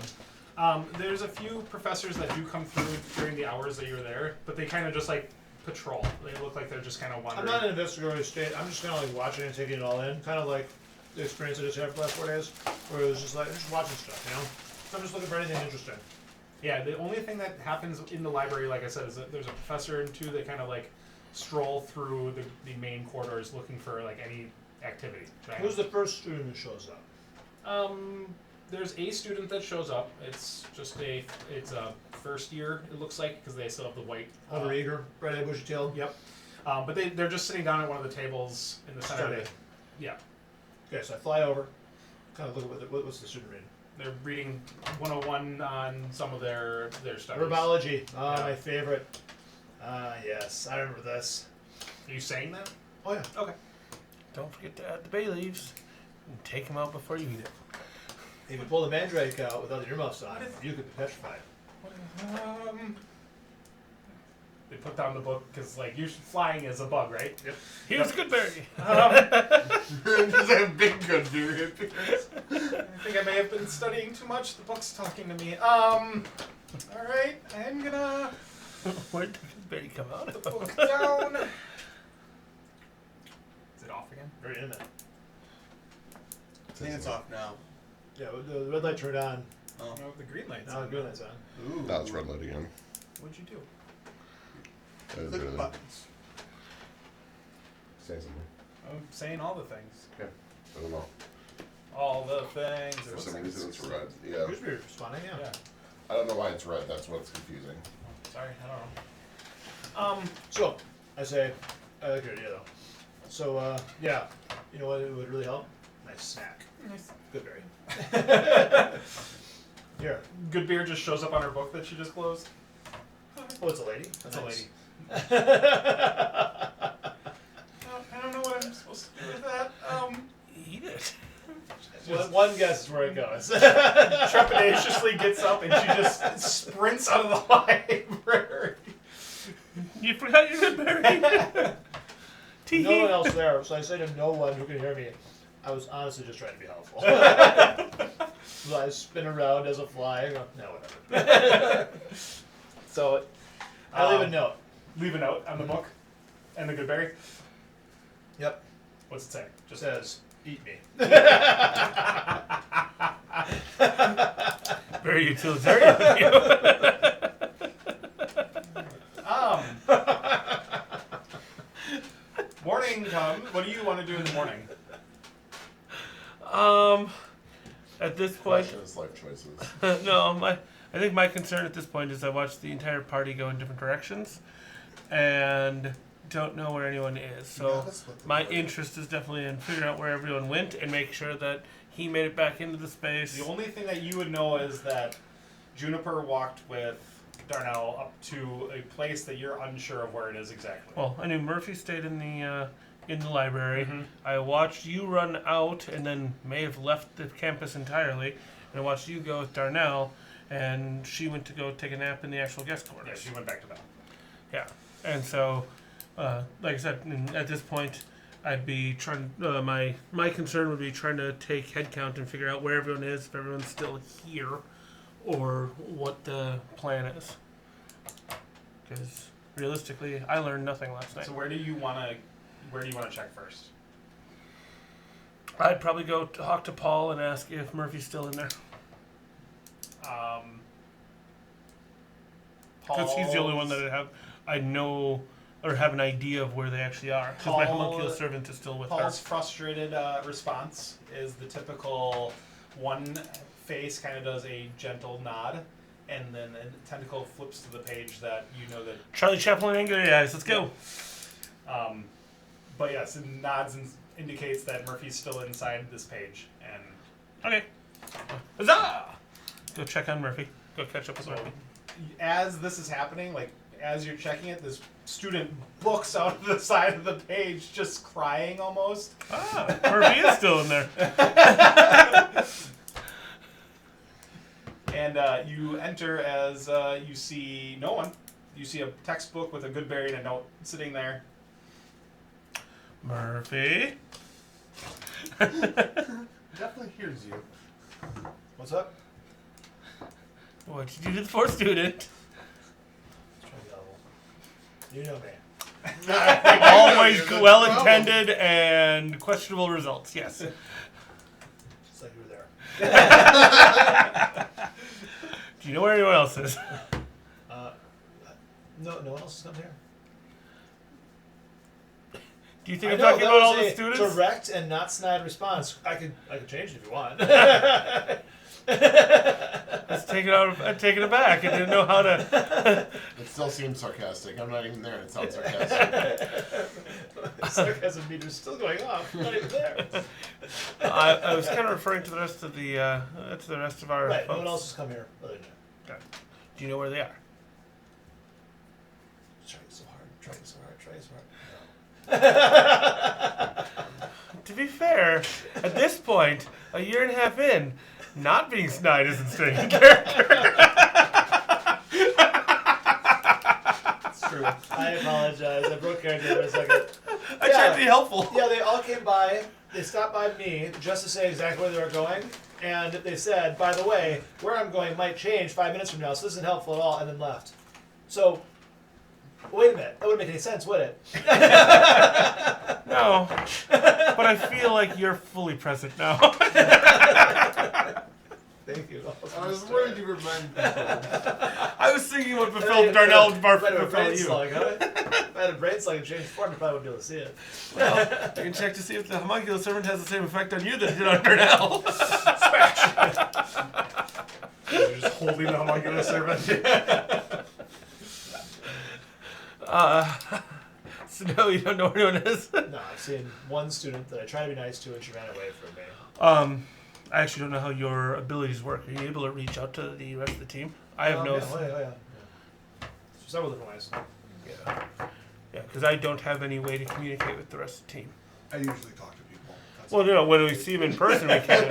There's a few professors that do come through during the hours that you're there, but they kind of just like patrol. They look like they're just kind of I'm wandering. not in an investigatory state. I'm just kind of like watching and taking it all in. Kind of like the experience I just had for the last 4 days, where it was just like, I'm just watching stuff, you know? So I'm just looking for anything interesting. Yeah, the only thing that happens in the library, like I said, is that there's a professor and two that kind of like stroll through the main corridors looking for like any activity. Right? Who's the first student who shows up? There's a student that shows up. It's a first year, it looks like, because they still have the white. Over eager, bright-eyed, bushy-tailed? Yep. But they're just sitting down at one of the tables in the center. Studying. Yeah. Okay, so I fly over, kind of look at what's the student reading? They're reading 101 on some of their studies. Herbology. Yeah. My favorite. Yes, I remember this. Are you saying that? Oh yeah. Okay. Don't forget to add the bay leaves and take them out before you eat it. If you pull the mandrake out without the earmuffs on, you could be petrified. They put down the book because like you're flying as a bug, right? Yep. Here's Goodberry. Just a big good beer. I think I may have been studying too much. The book's talking to me. All right, I'm gonna Where did Goodberry come out put of? the book down. Is it off again? Very intimate. I think it's off now. Yeah, the red light turned on. Oh. No, the green light's Now on. the green light's on. Ooh. Now it's red light again. What'd you do? Click buttons. Say something. I'm saying all the things. I don't know. All the things. It For looks some like reason it's red. Yeah. Here's where you're responding, yeah. Yeah. I don't know why it's red. That's what's confusing. Sorry, I don't know. So, I say, I like your idea though. So, yeah, you know what it would really help? Nice snack. Nice. Good berry. Here. Good beer just shows up on her book that she just closed. Oh, it's a lady? That's a Nice. lady. I don't know what I'm supposed to do with that. Eat it. One guess is where it goes. Trepidatiously gets up and she just sprints out of the library. You forgot your Goodberry. No one else there, so I say to no one who can hear me, I was honestly just trying to be helpful. So I spin around as a fly. I go, no, whatever. So I leave a note. Leave a note on the book and the Goodberry. Yep. What's it say? Just says, eat me. Very utilitarian of you. Morning comes. What do you want to do in the morning? At this point, Question is life choices. no, I think my concern at this point is I watched the entire party go in different directions, and don't know where anyone is. So my interest is definitely in figuring out where everyone went and make sure that he made it back into the space. The only thing that you would know is that Juniper walked with Darnell up to a place that you're unsure of where it is exactly. Well, I knew Murphy stayed in the library. Mhm. I watched you run out, and then may have left the campus entirely. And I watched you go with Darnell, and she went to go take a nap in the actual guest Yeah, quarters. she went back to bed. Yeah, and so, like I said, at this point, I'd be trying. My concern would be trying to take head count and figure out where everyone is, if everyone's still here, or what the plan is. Because realistically, I learned nothing last night. So where do you want to check first? I'd probably go talk to Paul and ask if Murphy's still in there. Because he's the only one that I know or have an idea of where they actually are. Because my homunculus servant is still with Paul's her. frustrated response is the typical one face kind of does a gentle nod, and then a tentacle flips to the page that you know that. Charlie Chaplin, angry eyes. Let's go. But yes, it nods and indicates that Murphy's still inside this page, and Okay. Huzzah! Go check on Murphy. Go catch up with so Murphy. as this is happening, like as you're checking it, this student books out of the side of the page, just crying almost. Ah, Murphy is still in there. And you enter as you see no one. You see a textbook with a Goodberry and a note sitting there. Murphy. Definitely hears you. What's up? What'd you do to the poor student? You know me. Always well intended and questionable results. Yes. Just like you were there. Do you know where anyone else is? No one else has come here. Do you think I I'm know, talking that about all was the a students? direct and not snide response. I could change it if you want. Let's take it out. I'm taken aback. I didn't know how to. It still seems sarcastic. I'm not even there, and it sounds sarcastic. Sarcasm meter's still going off. I'm not even there. I was kind of referring to the rest of our. Right. No folks. one else has come here other than you. Okay. Do you know where they are? Trying so hard. To be fair, at this point, a year and a half in, not being snide isn't staying in character. It's true. I apologize. I broke character for a second. I tried to be helpful. Yeah, they all came by. They stopped by me just to say exactly where they were going. And they said, by the way, where I'm going might change 5 minutes from now, so this isn't helpful at all, and then left. So, wait a minute. That wouldn't make any sense, would it? No, but I feel like you're fully present now. Thank you. I was worried you were mind control. I was thinking what fulfilled Darnell Barf If I had a fulfill brain you. slug, huh? If I had a brain slug and changed form, I probably wouldn't be able to see it. Well, I can check to see if the homunculus servant has the same effect on you that it did on Darnell. You're just holding the homunculus servant. So no, you don't know where anyone is. No, I've seen one student that I tried to be nice to, and she ran away from me. I actually don't know how your abilities work. Are you able to reach out to the rest of the team? I have no. Yeah. Several different ways. Yeah, because I don't have any way to communicate with the rest of the team. I usually talk to people. That's Well, no, when we see them in person, we can.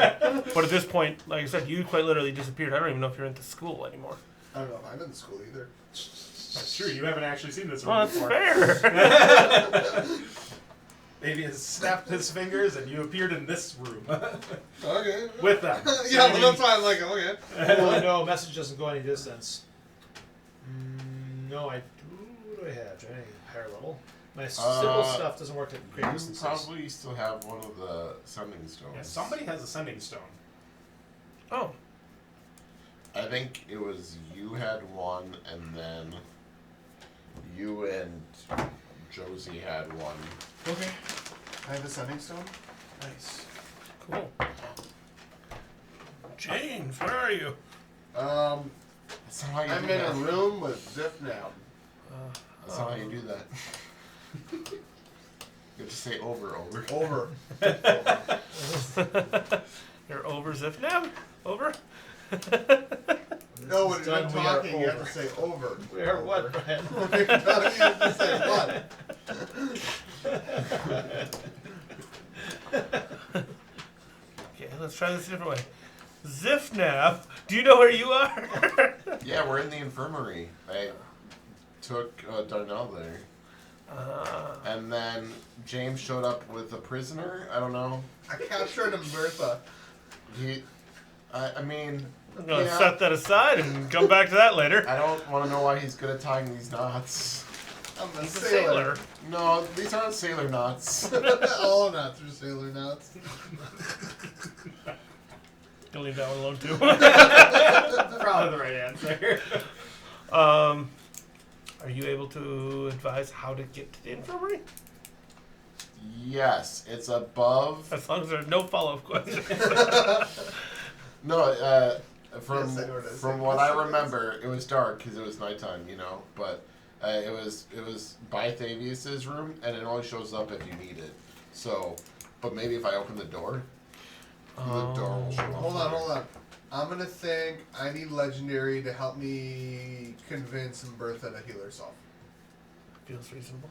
But at this point, like I said, you quite literally disappeared. I don't even know if you're into school anymore. I don't know if I'm in school either. That's true. You haven't actually seen this room Well, that's before. fair. Maybe has snapped his fingers and you appeared in this room Okay. with them. Yeah, well, that's why I'm like, okay. Oh, no, message doesn't go any distance. No, I do. What do I have? Do I have any higher level? My simple stuff doesn't work at great You distances. probably still have one of the sending stones. Yeah, somebody has a sending stone. Oh, I think it was you had one, and then you and Josie had one. Okay. I have a sending stone. nice. Cool. James, where are you? That's not how you I'm do in that. a room with Zip now. That's not how you do that. You have to say over. Over. You're over Zipnab? Over? No, when This you're time we are talking, you have over. to say over. We are what, Brian? When you're talking, you have to say what. Okay, let's try this a different way. Zifnab, do you know where you are? Yeah, we're in the infirmary. I took Darnell there. And then James showed up with a prisoner. I don't know. I captured him, Bertha. I mean, I'm gonna yeah, set that aside and come back to that later. I don't want to know why he's good at tying these knots. I'm a He's a sailor. sailor. No, these aren't sailor knots. All knots are sailor knots. You'll leave that one alone too. Probably the right answer. Are you able to advise how to get to the infirmary? Yes, it's above. As long as there are no follow-up questions. No, Yes, I know what I was from saying. what I remember, it was dark because it was nighttime, but it was by Thavius's room, and it only shows up if you need it. So, but maybe if I open the door, the door will show up. Hold on. I'm gonna think I need Legendary to help me convince Bertha to heal herself. Feels reasonable.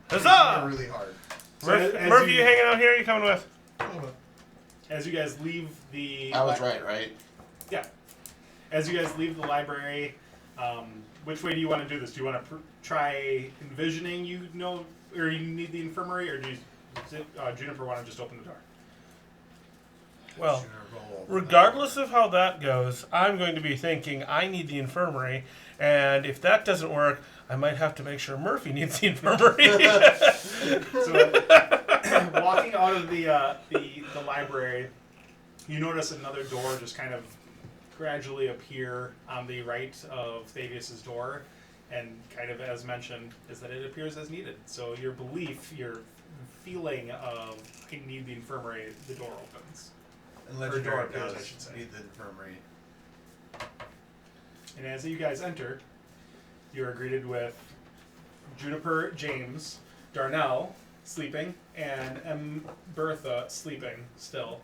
It's Huzzah! really hard. Murphy, you hanging out here? Or you coming with? As you guys leave the... I was right? Yeah. As you guys leave the library, which way do you want to do this? Do you want to try envisioning or you need the infirmary, or do you, Juniper want to just open the door? Well, regardless of how that goes, I'm going to be thinking I need the infirmary, and if that doesn't work, I might have to make sure Murphy needs the infirmary. So, walking out of the library, you notice another door just kind of gradually appear on the right of Thavius's door, and kind of as mentioned, is that it appears as needed. So your belief, your feeling of I need the infirmary, the door opens. And Or Legendary door appears, I does should say. need the infirmary. And as you guys enter, you are greeted with Juniper, James, Darnell sleeping, and Bertha sleeping still,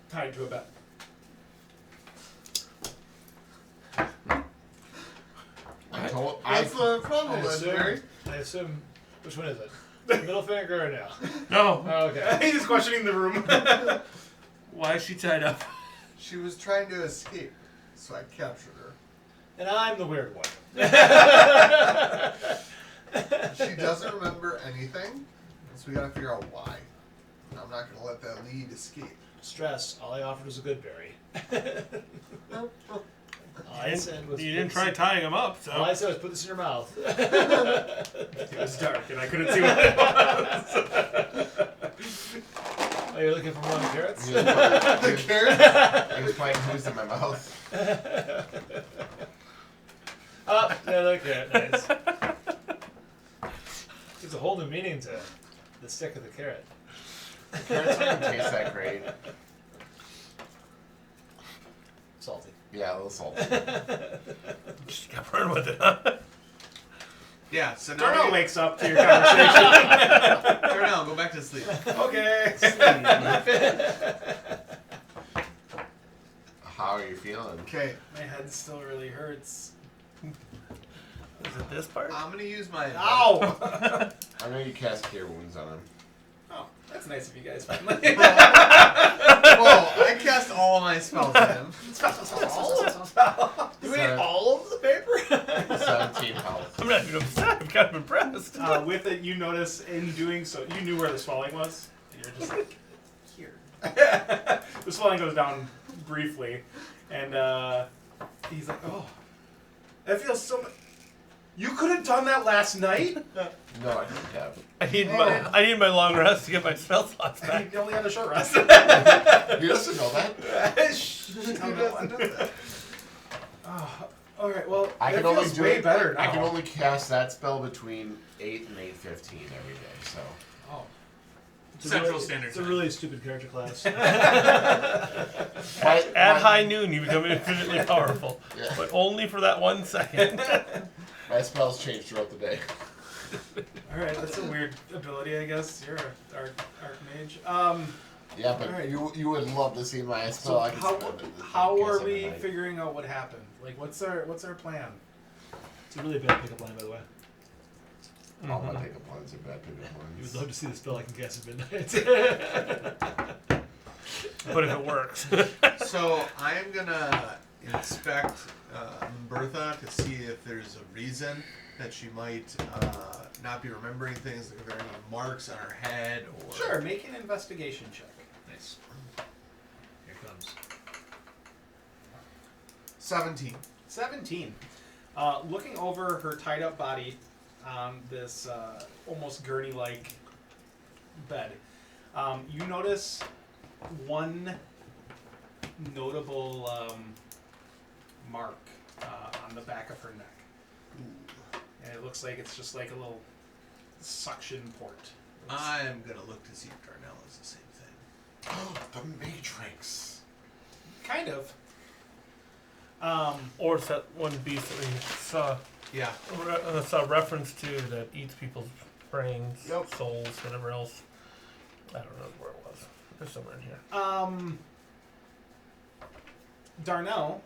tied to a bed. That's the problem, I Legendary. assume, which one is it? Middle finger or no? No. Oh, okay. He's questioning the room. Why is she tied up? She was trying to escape, so I captured her. And I'm the weird one. She doesn't remember anything, so we gotta figure out why. And I'm not gonna let that lead escape. Stress. All I offered was a good berry. All I said was You didn't try tying him up, All I so. said was put this in your mouth. It was dark, and I couldn't see what it was. Oh, you're looking for more carrots? He was The carrot? he was playing Who's in my mouth. Oh, another carrot. Nice. There's a whole new meaning to the stick of the carrot. Carrots don't even taste that great. Salty. Yeah, a little salty. Just got burned with it, huh? Yeah, so now Darnell we- wakes up to your conversation. Darnell, go back to sleep. Okay. How are you feeling? Okay, My head still really hurts. Is it this part? I'm gonna use my. Ow! I know you cast Cure Wounds on him. Oh, that's nice of you guys finally. Whoa, I cast all my spells at him. You ate all of the paper? 17 health. I'm not even upset. I'm kind of impressed. With it, you notice in doing so, you knew where the swelling was. And you're just like, here. The swelling goes down briefly, and he's like, oh, that feels so much. You could have done that last night? No, I didn't have. I need my long rest to get my spell slots back. You only had a short rest. He doesn't know that. All right, well, I that can only feels do way it. better now. I can only cast that spell between 8 and 8:15 every day. So Oh. Central Standard It's a Time. really stupid character class. At high noon, you become infinitely powerful, Yeah. but only for that 1 second. My spells change throughout the day. All right, that's a weird ability, I guess. You're a archmage. Yeah, but Alright. you would love to see my spell. So I can how spend it. how Guess are every we night. figuring out what happened? Like, what's our plan? It's a really bad pickup line, by the way. All my pickup lines are bad pickup You would lines. love to see the spell I can cast at midnight. But if it works. So I'm gonna inspect Bertha to see if there's a reason that she might not be remembering things. Like, are there any marks on her head or? Sure, make an investigation check. Nice. Here it comes. 17. 17. Looking over her tied up body on this almost gurney-like bed, you notice one notable mark on the back of her neck. And it looks like it's just like a little suction port. I'm gonna look to see if Darnell is the same thing. The Matrix. Kind of. Or it's that one beast that we Yeah. saw reference to that eats people's brains, Yep. souls, whatever else. I don't know where it was. There's somewhere in here. Darnell,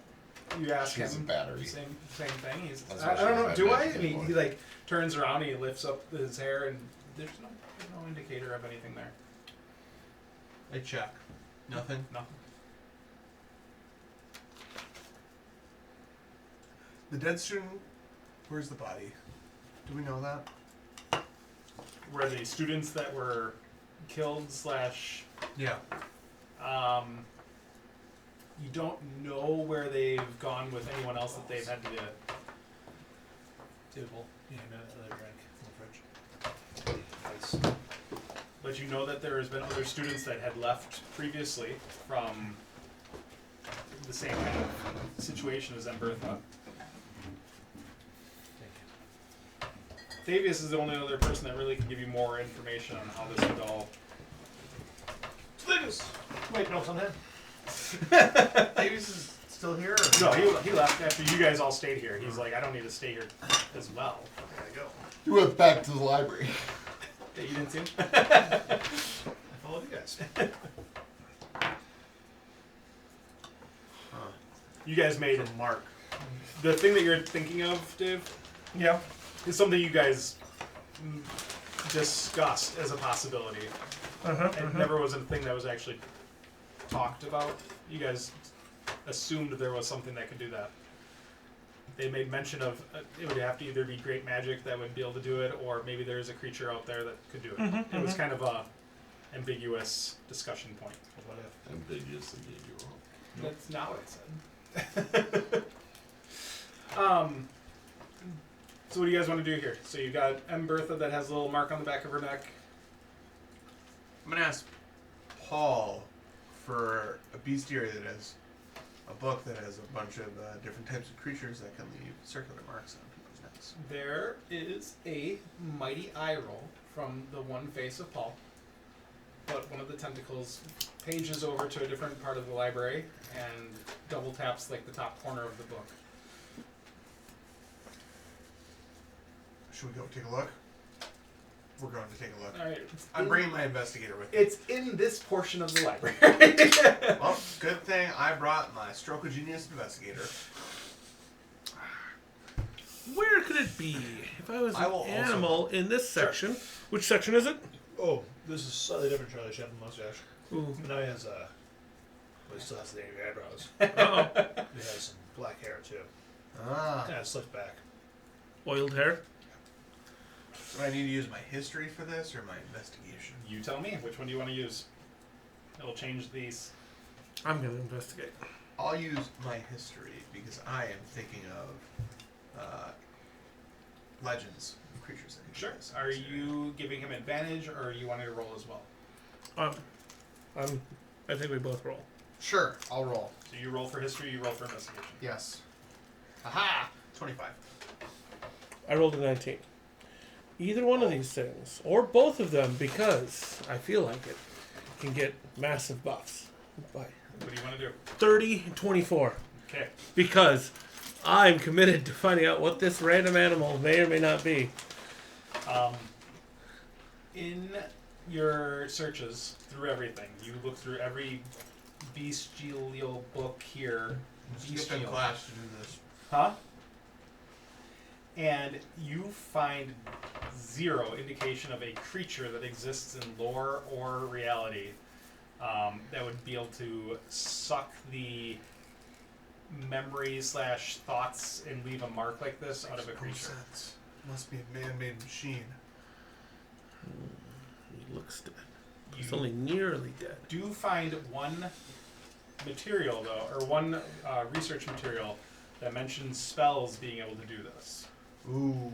you ask She's a him. battery. Same thing. He's. That's I what don't she know. was Do like, I? man, And he boy. like turns around and he lifts up his hair and there's no indicator of anything there. I check. Nothing. Nothing. The dead student. Where's the body? Do we know that? Were the students that were killed slash Yeah. you don't know where they've gone with anyone else that they've had to Table. Yeah, another drink from the fridge. Nice. But you know that there has been other students that had left previously from the same kind of situation as Embertha. Thavius is the only other person that really can give you more information on how this would all. Wait, no, something. Davies is still here? Or? No, he left after you guys all stayed here. He's like, I don't need to stay here as well. I gotta go. You went back to the library. Yeah, you didn't see him? I followed you guys. You guys made From Mark. the thing that you're thinking of, Dave, Yeah. is something you guys discussed as a possibility. It never was a thing that was actually talked about. You guys assumed there was something that could do that. They made mention of it would have to either be great magic that would be able to do it, or maybe there is a creature out there that could do it. It was kind of a ambiguous discussion point. What if? Ambiguous and gave you wrong. That's not what I said. So what do you guys want to do here? So you got M. Bertha that has a little mark on the back of her neck. I'm gonna ask Paul for a bestiary that has a book that has a bunch of different types of creatures that can leave circular marks on people's necks. There is a mighty eye roll from the one face of Paul, but one of the tentacles pages over to a different part of the library and double taps like the top corner of the book. Should we go take a look? We're going to take a look. All right, I'm bringing my investigator with me. It's in this portion of the library. Well, good thing I brought my Stroke of Genius investigator. Where could it be? If I was I an will also- animal in this section. Which section is it? Oh, this is slightly different Charlie Chaplin mustache. Ooh. But now he has, well, he still has the angry eyebrows. Uh-oh. He has some black hair, too. Ah. Kind of slicked back. Oiled hair. Do I need to use my history for this or my investigation? You tell me, which one do you want to use? It'll change these. I'm going to investigate. I'll use my history because I am thinking of legends of creatures that can Sure. do this. Are you giving him advantage, or are you wanting to roll as well? I think we both roll. Sure, I'll roll. So you roll for history, you roll for investigation. Yes. Aha! 25. I rolled a 19. Either one of these things, or both of them, because I feel like it, can get massive buffs. By What do you want to do? 30 and 24. Okay. Because I'm committed to finding out what this random animal may or may not be. In your searches through everything. You look through every bestial book here. Skipping class to do this. Huh? And you find zero indication of a creature that exists in lore or reality that would be able to suck the memories / thoughts and leave a mark like this out of a Makes no creature. sense. Must be a man-made machine. He looks dead. You He's only nearly dead. do find one material, though, or one research material that mentions spells being able to do this. Ooh,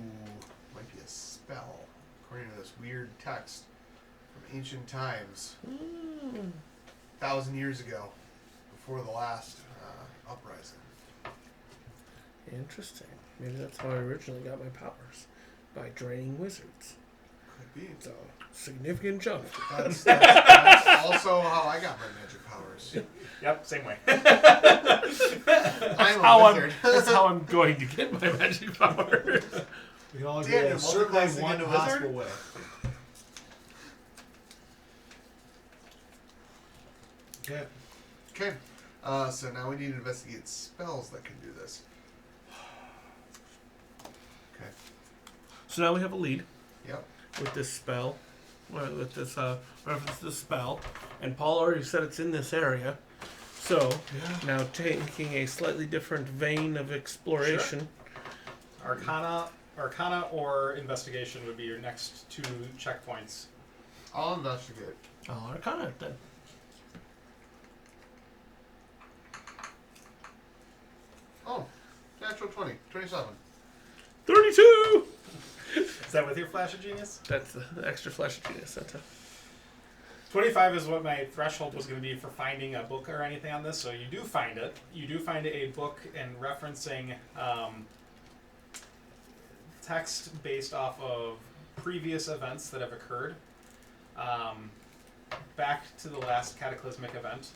might be a spell, according to this weird text from ancient times, 1,000 years ago, before the last uprising. Interesting. Maybe that's how I originally got my powers. By draining wizards. Could be. So, significant jump. That's also how I got my magic powers. Yep, same way. I'm a wizard. That's how I'm going to get my magic powers. We can all agree Damn, that you're certainly multiclassing one into possible wizard? way. Okay. Okay, so now we need to investigate spells that can do this. Okay. So now we have a lead Yep. with this spell, with this reference to the spell, and Paul already said it's in this area. So now taking a slightly different vein of exploration. Arcana or investigation would be your next 2 checkpoints. I'll investigate. I'll Arcana it then. Oh, natural 20, 27. 32. Is that with your flash of genius? That's the extra flash of genius. That's a 25 is what my threshold was going to be for finding a book or anything on this, so you do find it. You do find a book and referencing text based off of previous events that have occurred. Back to the last cataclysmic event,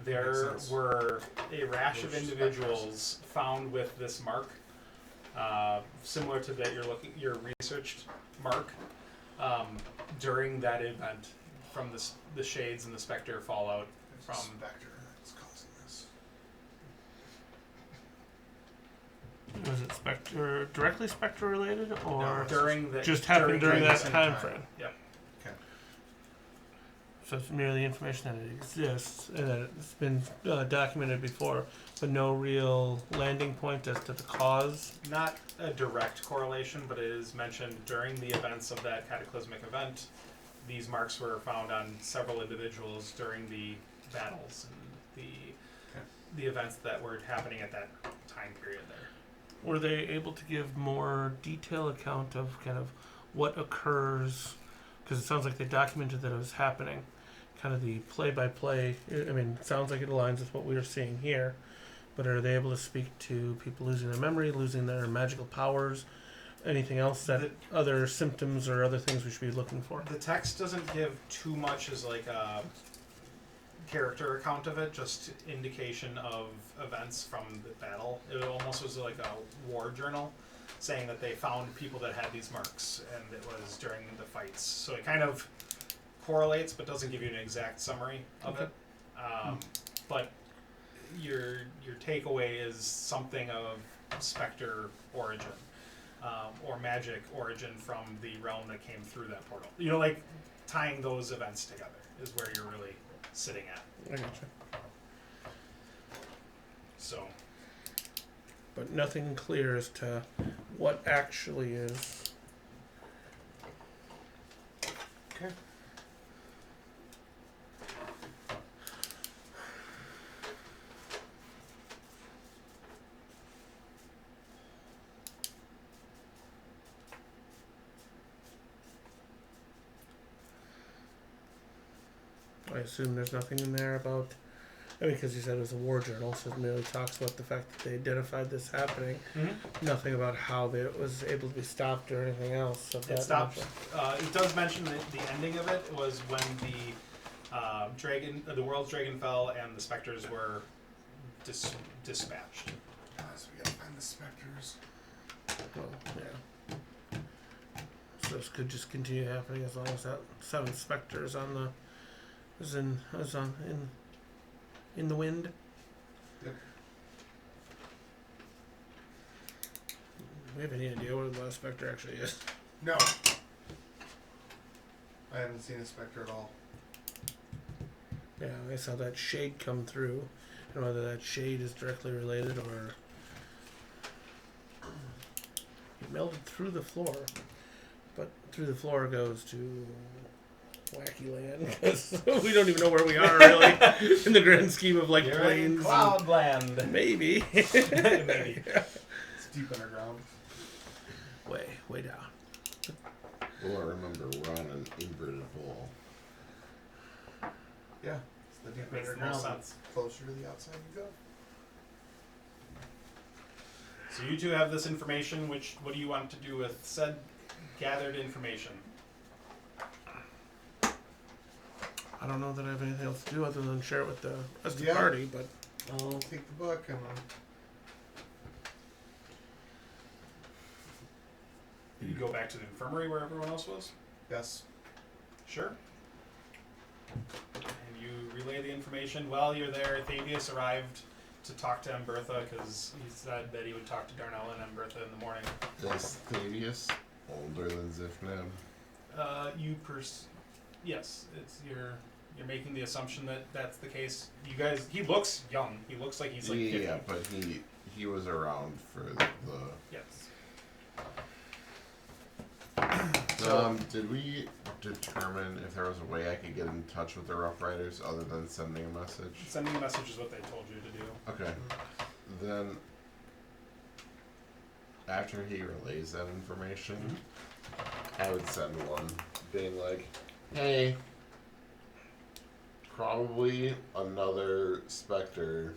there Makes sense. were a rash of Those individuals found with this mark, similar to that your researched mark, during that event. From the shades and the specter fallout from Spectre that's causing this. was it Spectre directly Spectre related or No, during the just happened during that same time frame? Yep. Okay. So it's merely information that it exists and that it's been documented before, but no real landing point as to the cause. Not a direct correlation, but it is mentioned during the events of that cataclysmic event. These marks were found on several individuals during the battles and the events that were happening at that time period there. Were they able to give more detailed account of kind of what occurs? Because it sounds like they documented that it was happening. Kind of the play-by-play. I mean, it sounds like it aligns with what we are seeing here. But are they able to speak to people losing their memory, losing their magical powers? Anything else that other symptoms or other things we should be looking for? The text doesn't give too much as like a character account of it, just indication of events from the battle. It almost was like a war journal saying that they found people that had these marks and it was during the fights. So it kind of correlates but doesn't give you an exact summary of it. But your takeaway is something of Spectre origin. Or magic origin from the realm that came through that portal. You know, like tying those events together is where you're really sitting at. I gotcha. So, But nothing clear as to what actually is. Okay. I assume there's nothing in there about. I mean, because you said it was a war journal, so it merely talks about the fact that they identified this happening. Nothing about how it was able to be stopped or anything else. Of it that stops. nature. It does mention that the ending of it was when the world's dragon fell and the specters were dispatched. So we gotta find the specters. Well, yeah. this could just continue happening as long as that 7th Spectre is on the in the wind. Yep. Do we have any idea what the last Spectre actually is? No. I haven't seen a Spectre at all. Yeah, I saw that shade come through, and whether that shade is directly related or it melted through the floor, but through the floor goes to wacky land because we don't even know where we are really in the grand scheme of like You're in planes. Cloudland. Maybe. Maybe. It's deep underground. Way down. Well, I remember we're on an inverted bowl. Yeah. It's the deep Makes the underground. most sense. Closer to the outside you go. So you two have this information. What do you want to do with said gathered information? I don't know that I have anything else to do other than share it with the rest of the Yeah. party, but I'll take the book and You go back to the infirmary where everyone else was? yes. Sure. And you relay the information. While you're there, Thavius arrived to talk to Embertha because he said that he would talk to Darnell and Embertha in the morning. Is Thavius older than Zifnab? Yes, you're making the assumption that that's the case. You guys, he looks young. He looks like he's like 50. Yeah, but he was around for the. Yes. Did we determine if there was a way I could get in touch with the Rough Riders other than sending a message? Sending a message is what they told you to do. Okay. Then, after he relays that information, I would send one being like, hey, probably another Spectre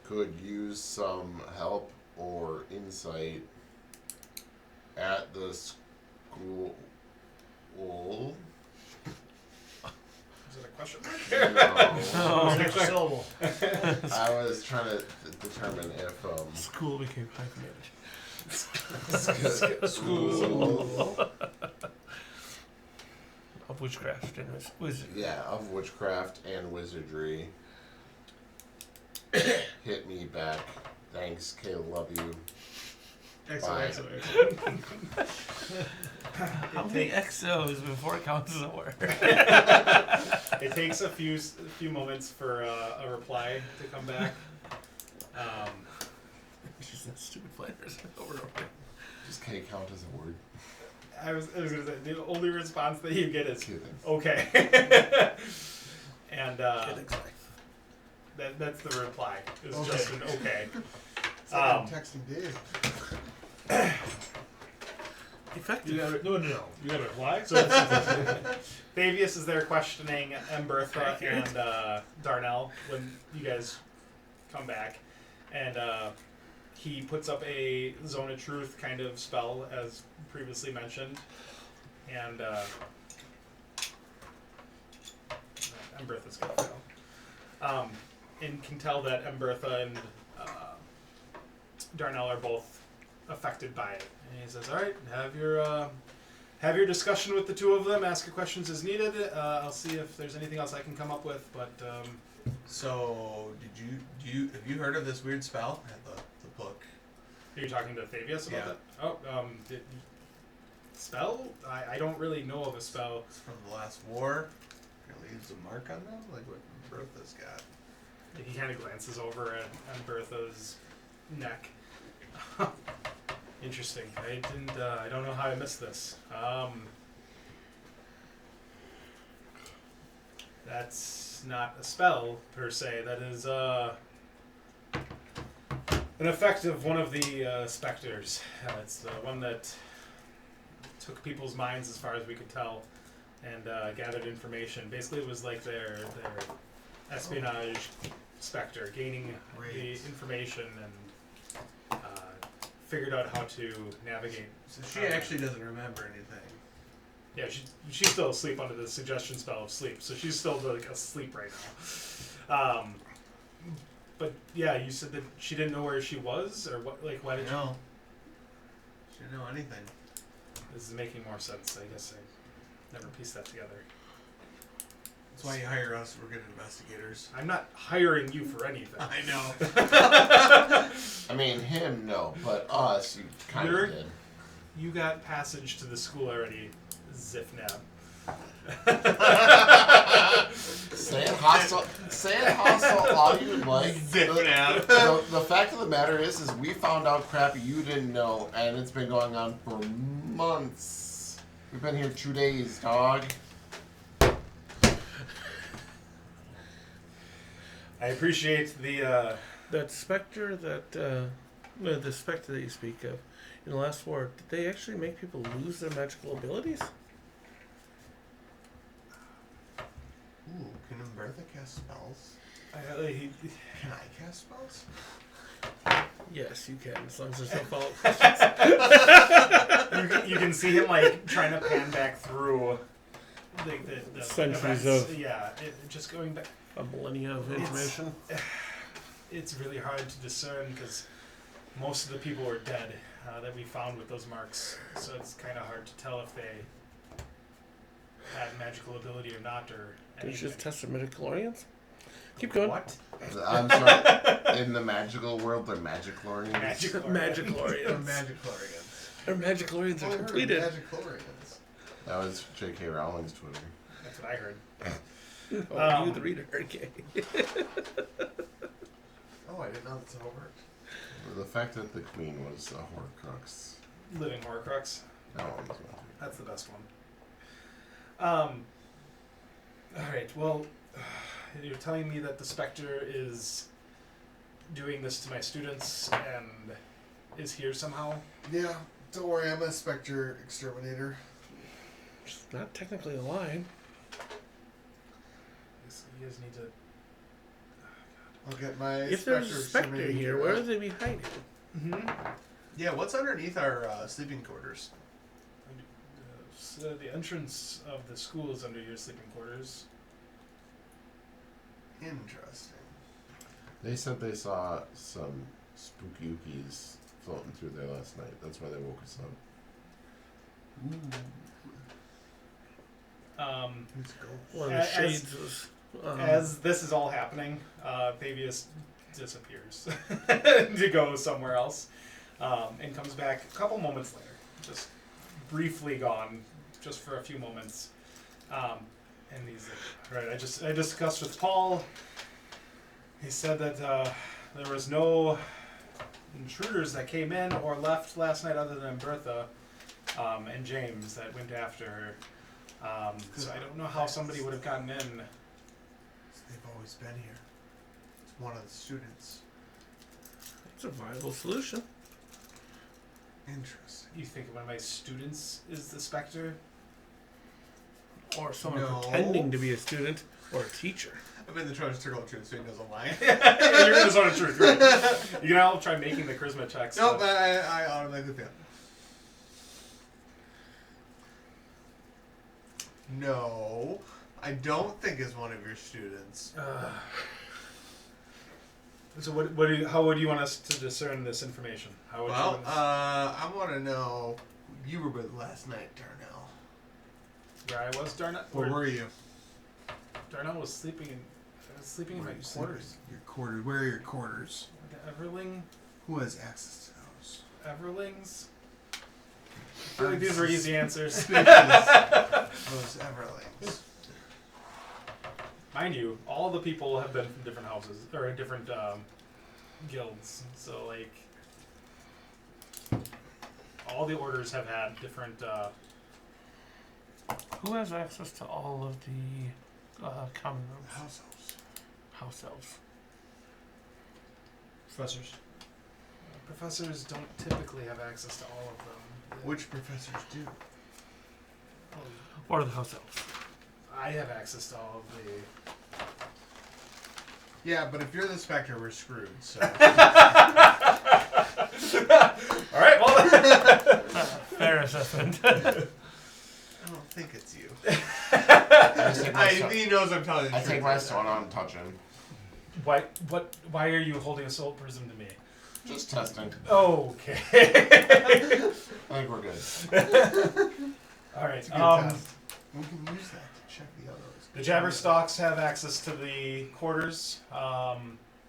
could use some help or insight at the school. Is it a question? No. Next syllable. I was trying to determine if school became hyphenated. school. Of witchcraft and wizard. Yeah, of witchcraft and wizardry. Hit me back. Thanks, Caleb. Love you. Bye. How many XOs before it counts as a word? It takes a few moments for a reply to come back. Just that stupid flavors over and over. Does K count as a word? I was gonna say the only response that you get is Kidding. okay, and Kidding. that's the reply. It's Okay. just an okay. It's like I'm texting Dave. Effective. You gotta reply. So Thavius is there questioning Embertha and Darnell when you guys come back, and he puts up a Zone of Truth kind of spell as previously mentioned, and Embertha's gonna fail. And can tell that Embertha and Darnell are both affected by it. And he says, "All right, have your discussion with the two of them. Ask your questions as needed. I'll see if there's anything else I can come up with." But So, have you heard of this weird spell? I had the book. are you talking to Thavius about Yeah. that? Oh, spell? I don't really know of a spell. It's from the last war. It leaves a mark on them, like what Bertha's got. He kind of glances over at Bertha's neck. Interesting. I don't know how I missed this. That's not a spell per se. That is an effect of one of the specters. It's the one that took people's minds as far as we could tell, and gathered information. Basically, it was like their espionage specter, gaining the Great. information and figured out how to navigate. So she actually doesn't remember anything. Yeah, she's still asleep under the suggestion spell of sleep, so she's still like asleep right now. But yeah, you said that she didn't know where she was, or what? Like, why did you? No. She didn't know anything. This is making more sense. I guess I never pieced that together. That's why you hire us. We're good investigators. I'm not hiring you for anything. I know. I mean, him, no, but us, you kind You're- of did. You got passage to the school already, Zifnab. Say it hostile all you would like. Zip it out. The fact of the matter is we found out crap you didn't know, and it's been going on for months. We've been here 2 days, dog. I appreciate the. That specter that the specter that you speak of in the last war, did they actually make people lose their magical abilities? Ooh, can Umbertha cast spells? He, Can I cast spells? Yes, you can, as long as there's no follow-up questions. you can see him like trying to pan back through the Centuries events. of- Yeah, just going back. A millennia of information. It's really hard to discern because most of the people were dead that we found with those marks. So it's kind of hard to tell if they had magical ability or not, or Did you anything. just test their midichlorians? Keep going. What? I'm sorry. In the magical world, they're magiclorians. Magichlorians. Magiclorians. Their magichlorians are completed. Magiclorians. That was J.K. Rowling's Twitter. That's what I heard. Oh, you the reader. Okay. Oh, I didn't know that's how it worked. The fact that the queen was a Horcrux. Living Horcrux. That one was That's the best one. Alright, well, you're telling me that the Spectre is doing this to my students and is here somehow? Yeah, don't worry, I'm a Spectre exterminator. It's not technically a lie. You guys need to... I'll get my If there's a specter exterminator here, gear where out. would they be hiding? Mm-hmm. Yeah, what's underneath our sleeping quarters? So the entrance of the school is under your sleeping quarters. Interesting. They said they saw some spooky ookies floating through there last night. That's why they woke us up. Let's go. One of the As- shades was. As this is all happening, Fabius disappears to go somewhere else, and comes back a couple moments later, just briefly gone, just for a few moments. And he's like, "Right, I discussed with Paul. He said that there was no intruders that came in or left last night other than Bertha and James that went after her. So I don't know how somebody would have gotten in." They've always been here. It's one of the students. It's a viable solution. Interesting. You think one of my students is the Spectre? Or someone No. pretending to be a student or a teacher. I'm in the Trojan Circle of Truth, so he doesn't lie. You're in the zone of truth, right? You can all try making the charisma checks. Nope, but- I automatically fail. No, I don't think it's one of your students. So how would you want us to discern this information? How would you Well, want us- I want to know who you were with last night, Darnell. where I was, Darnell? Where were you? Darnell was sleeping in. I was sleeping in Where my are you quarters. sleeping? Your quarters. Where are your quarters? The Everling. Who has access to those? Everlings. I feel like these were easy answers. Those Everlings. Mind you, all the people have been from different houses or different guilds. So like, all the orders have had different. Who has access to all of the common rooms? House elves. House elves. Professors. Professors don't typically have access to all of them. Which professors do? Or the house elves. I have access to all of the. Yeah, but if you're the Spectre, we're screwed. So All right, well. Fair assessment. I don't think it's you. I just take my He knows I'm telling the I truth. take my sword out and touch him. Why are you holding a soul prism to me? Just testing. Okay. I think we're good. All right. It's a good test. We can use that to check the others. The Jabberstocks have access to the quarters.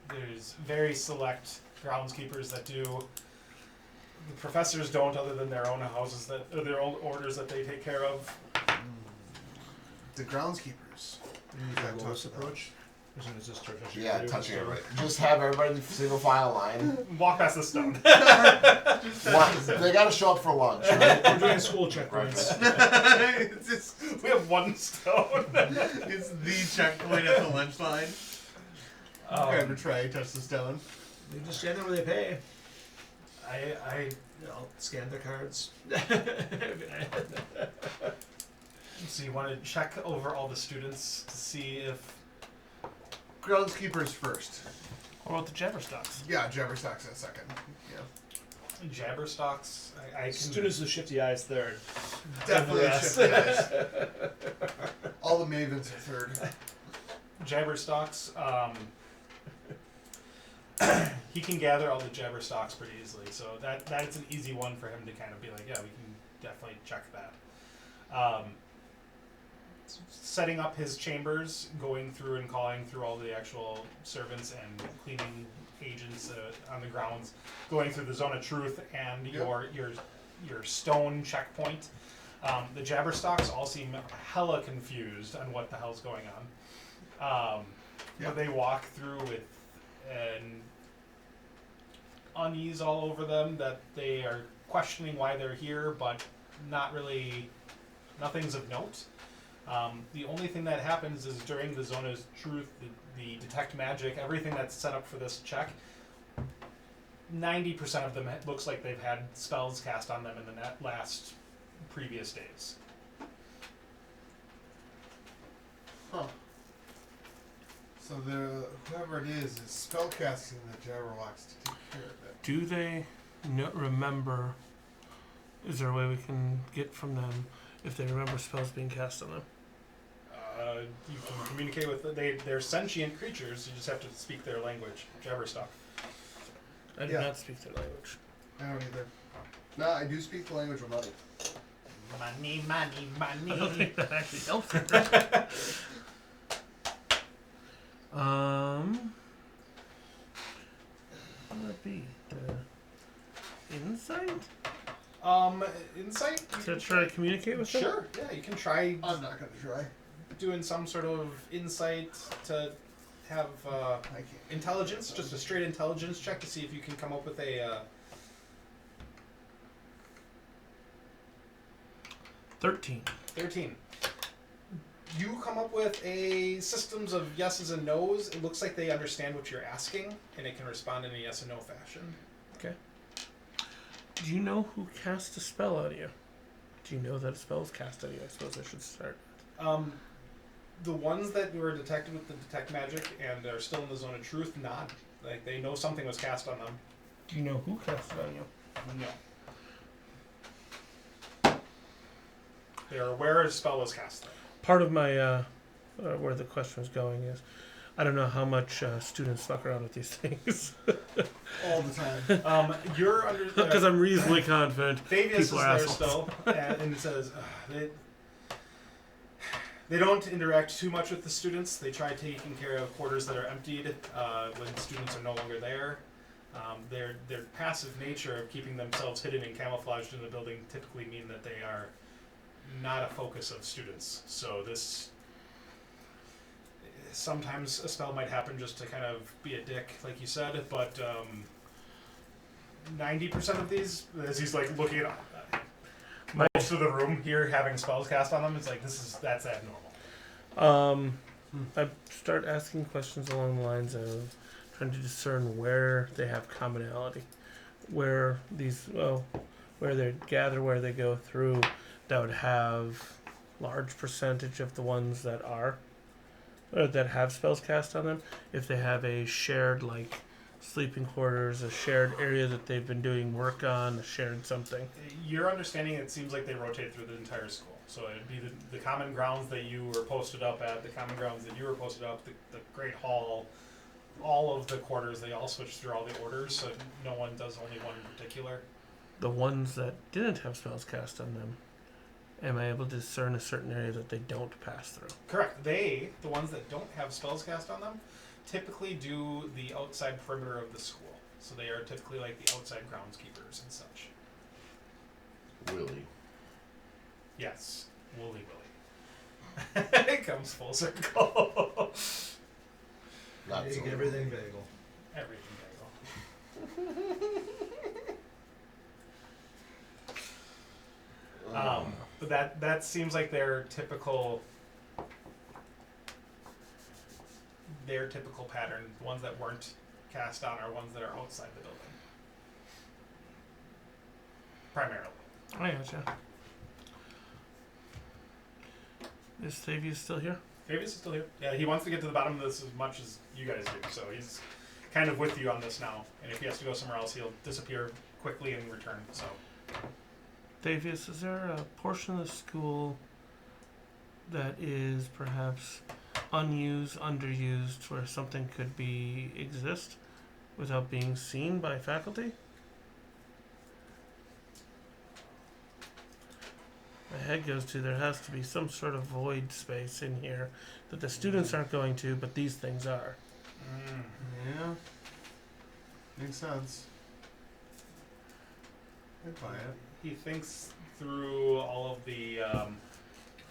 There's very select groundskeepers that do. The professors don't, other than their own houses or their own orders that they take care of. The groundskeepers. The lowest approach. Isn't it just touching? Yeah, touching everybody. Just have everybody in single file line. Walk past the stone. They gotta show up for lunch, right? We're doing school checkpoints. It's just, We have one stone. it's the checkpoint at the lunch line. Grab a tray, touch the stone. They just stand there where they pay. I I'll scan the cards. So you want to check over all the students to see if Groundskeepers first. What about the Jabberstocks? Yeah, Jabberstocks in a second. Yeah. Jabberstocks. I can. Students with shifty eyes third. Definitely Yes. shifty eyes. All the mavens are third. Jabberstocks. He can gather all the Jabberstocks pretty easily, so that's an easy one for him to kind of be like, yeah, we can definitely check that. Setting up his chambers, going through and calling through all the actual servants and cleaning agents on the grounds, going through the zone of truth and Yep. your stone checkpoint. The Jabberstocks all seem hella confused on what the hell's going on. Yep. But they walk through with an unease all over them that they are questioning why they're here, but not really, nothing's of note. The only thing that happens is during the zone of truth, the detect magic, everything that's set up for this check, 90% of them it looks like they've had spells cast on them in the last previous days. Huh. So whoever it is spellcasting the Jabberwocks to take care of it. Do they remember? Is there a way we can get from them if they remember spells being cast on them? You can communicate with they're sentient creatures. You just have to speak their language, Jabberstock. I do Yeah. not speak their language. I don't either. No, I do speak the language of money. Money, money, I don't money. think that actually helps. What would that be? Insight? Insight. You To can try to communicate with them? Sure. Yeah, you can try I'm not gonna try. doing some sort of insight to have I can't. intelligence, just a straight intelligence check to see if you can come up with a 13. 13. You come up with a systems of yeses and nos. It looks like they understand what you're asking, and it can respond in a yes and no fashion. Okay. Do you know who cast a spell on you? Do you know that a spell is cast on you? I suppose I should start. The ones that were detected with the detect magic and are still in the zone of truth nod. Like they know something was cast on them. Do you know who cast it on you? No. They are aware a spell was cast there. Part of my where the question was going is, I don't know how much students fuck around with these things All the time. You're under because I'm reasonably confident Fabius is people are there assholes. still, and it says they don't interact too much with the students. They try taking care of quarters that are emptied when students are no longer there. Their passive nature of keeping themselves hidden and camouflaged in the building typically mean that they are not a focus of students. So this sometimes a spell might happen just to kind of be a dick, like you said, but 90% of these, as he's like looking at most of the room here having spells cast on them, it's like that's abnormal. I start asking questions along the lines of trying to discern where they have commonality, where they gather, where they go through, that would have large percentage of the ones that that have spells cast on them. If they have a shared sleeping quarters, a shared area that they've been doing work on, a shared something. Your understanding, it seems like they rotate through the entire school. So it'd be the common grounds that you were posted up at, the common grounds that you were posted up, the Great Hall, all of the quarters, they all switch through all the orders, so no one does only one in particular. The ones that didn't have spells cast on them, am I able to discern a certain area that they don't pass through? Correct. The ones that don't have spells cast on them, typically do the outside perimeter of the school. So they are typically like the outside groundskeepers and such. Willie. Yes, Wooly Willy. It comes full circle. Not Make so. everything bagel. Everything bagel. But that seems like their typical pattern. The ones that weren't cast on are ones that are outside the building. Primarily. I gotcha. Is Thavius still here? Davis is still here. Yeah, he wants to get to the bottom of this as much as you guys do, so he's kind of with you on this now. And if he has to go somewhere else, he'll disappear quickly and return. So Thavius, is there a portion of the school that is perhaps unused, underused, where something could exist without being seen by faculty? My head goes to there has to be some sort of void space in here that the students aren't going to, but these things are. Yeah. Makes sense. I'd buy it. he thinks through all of the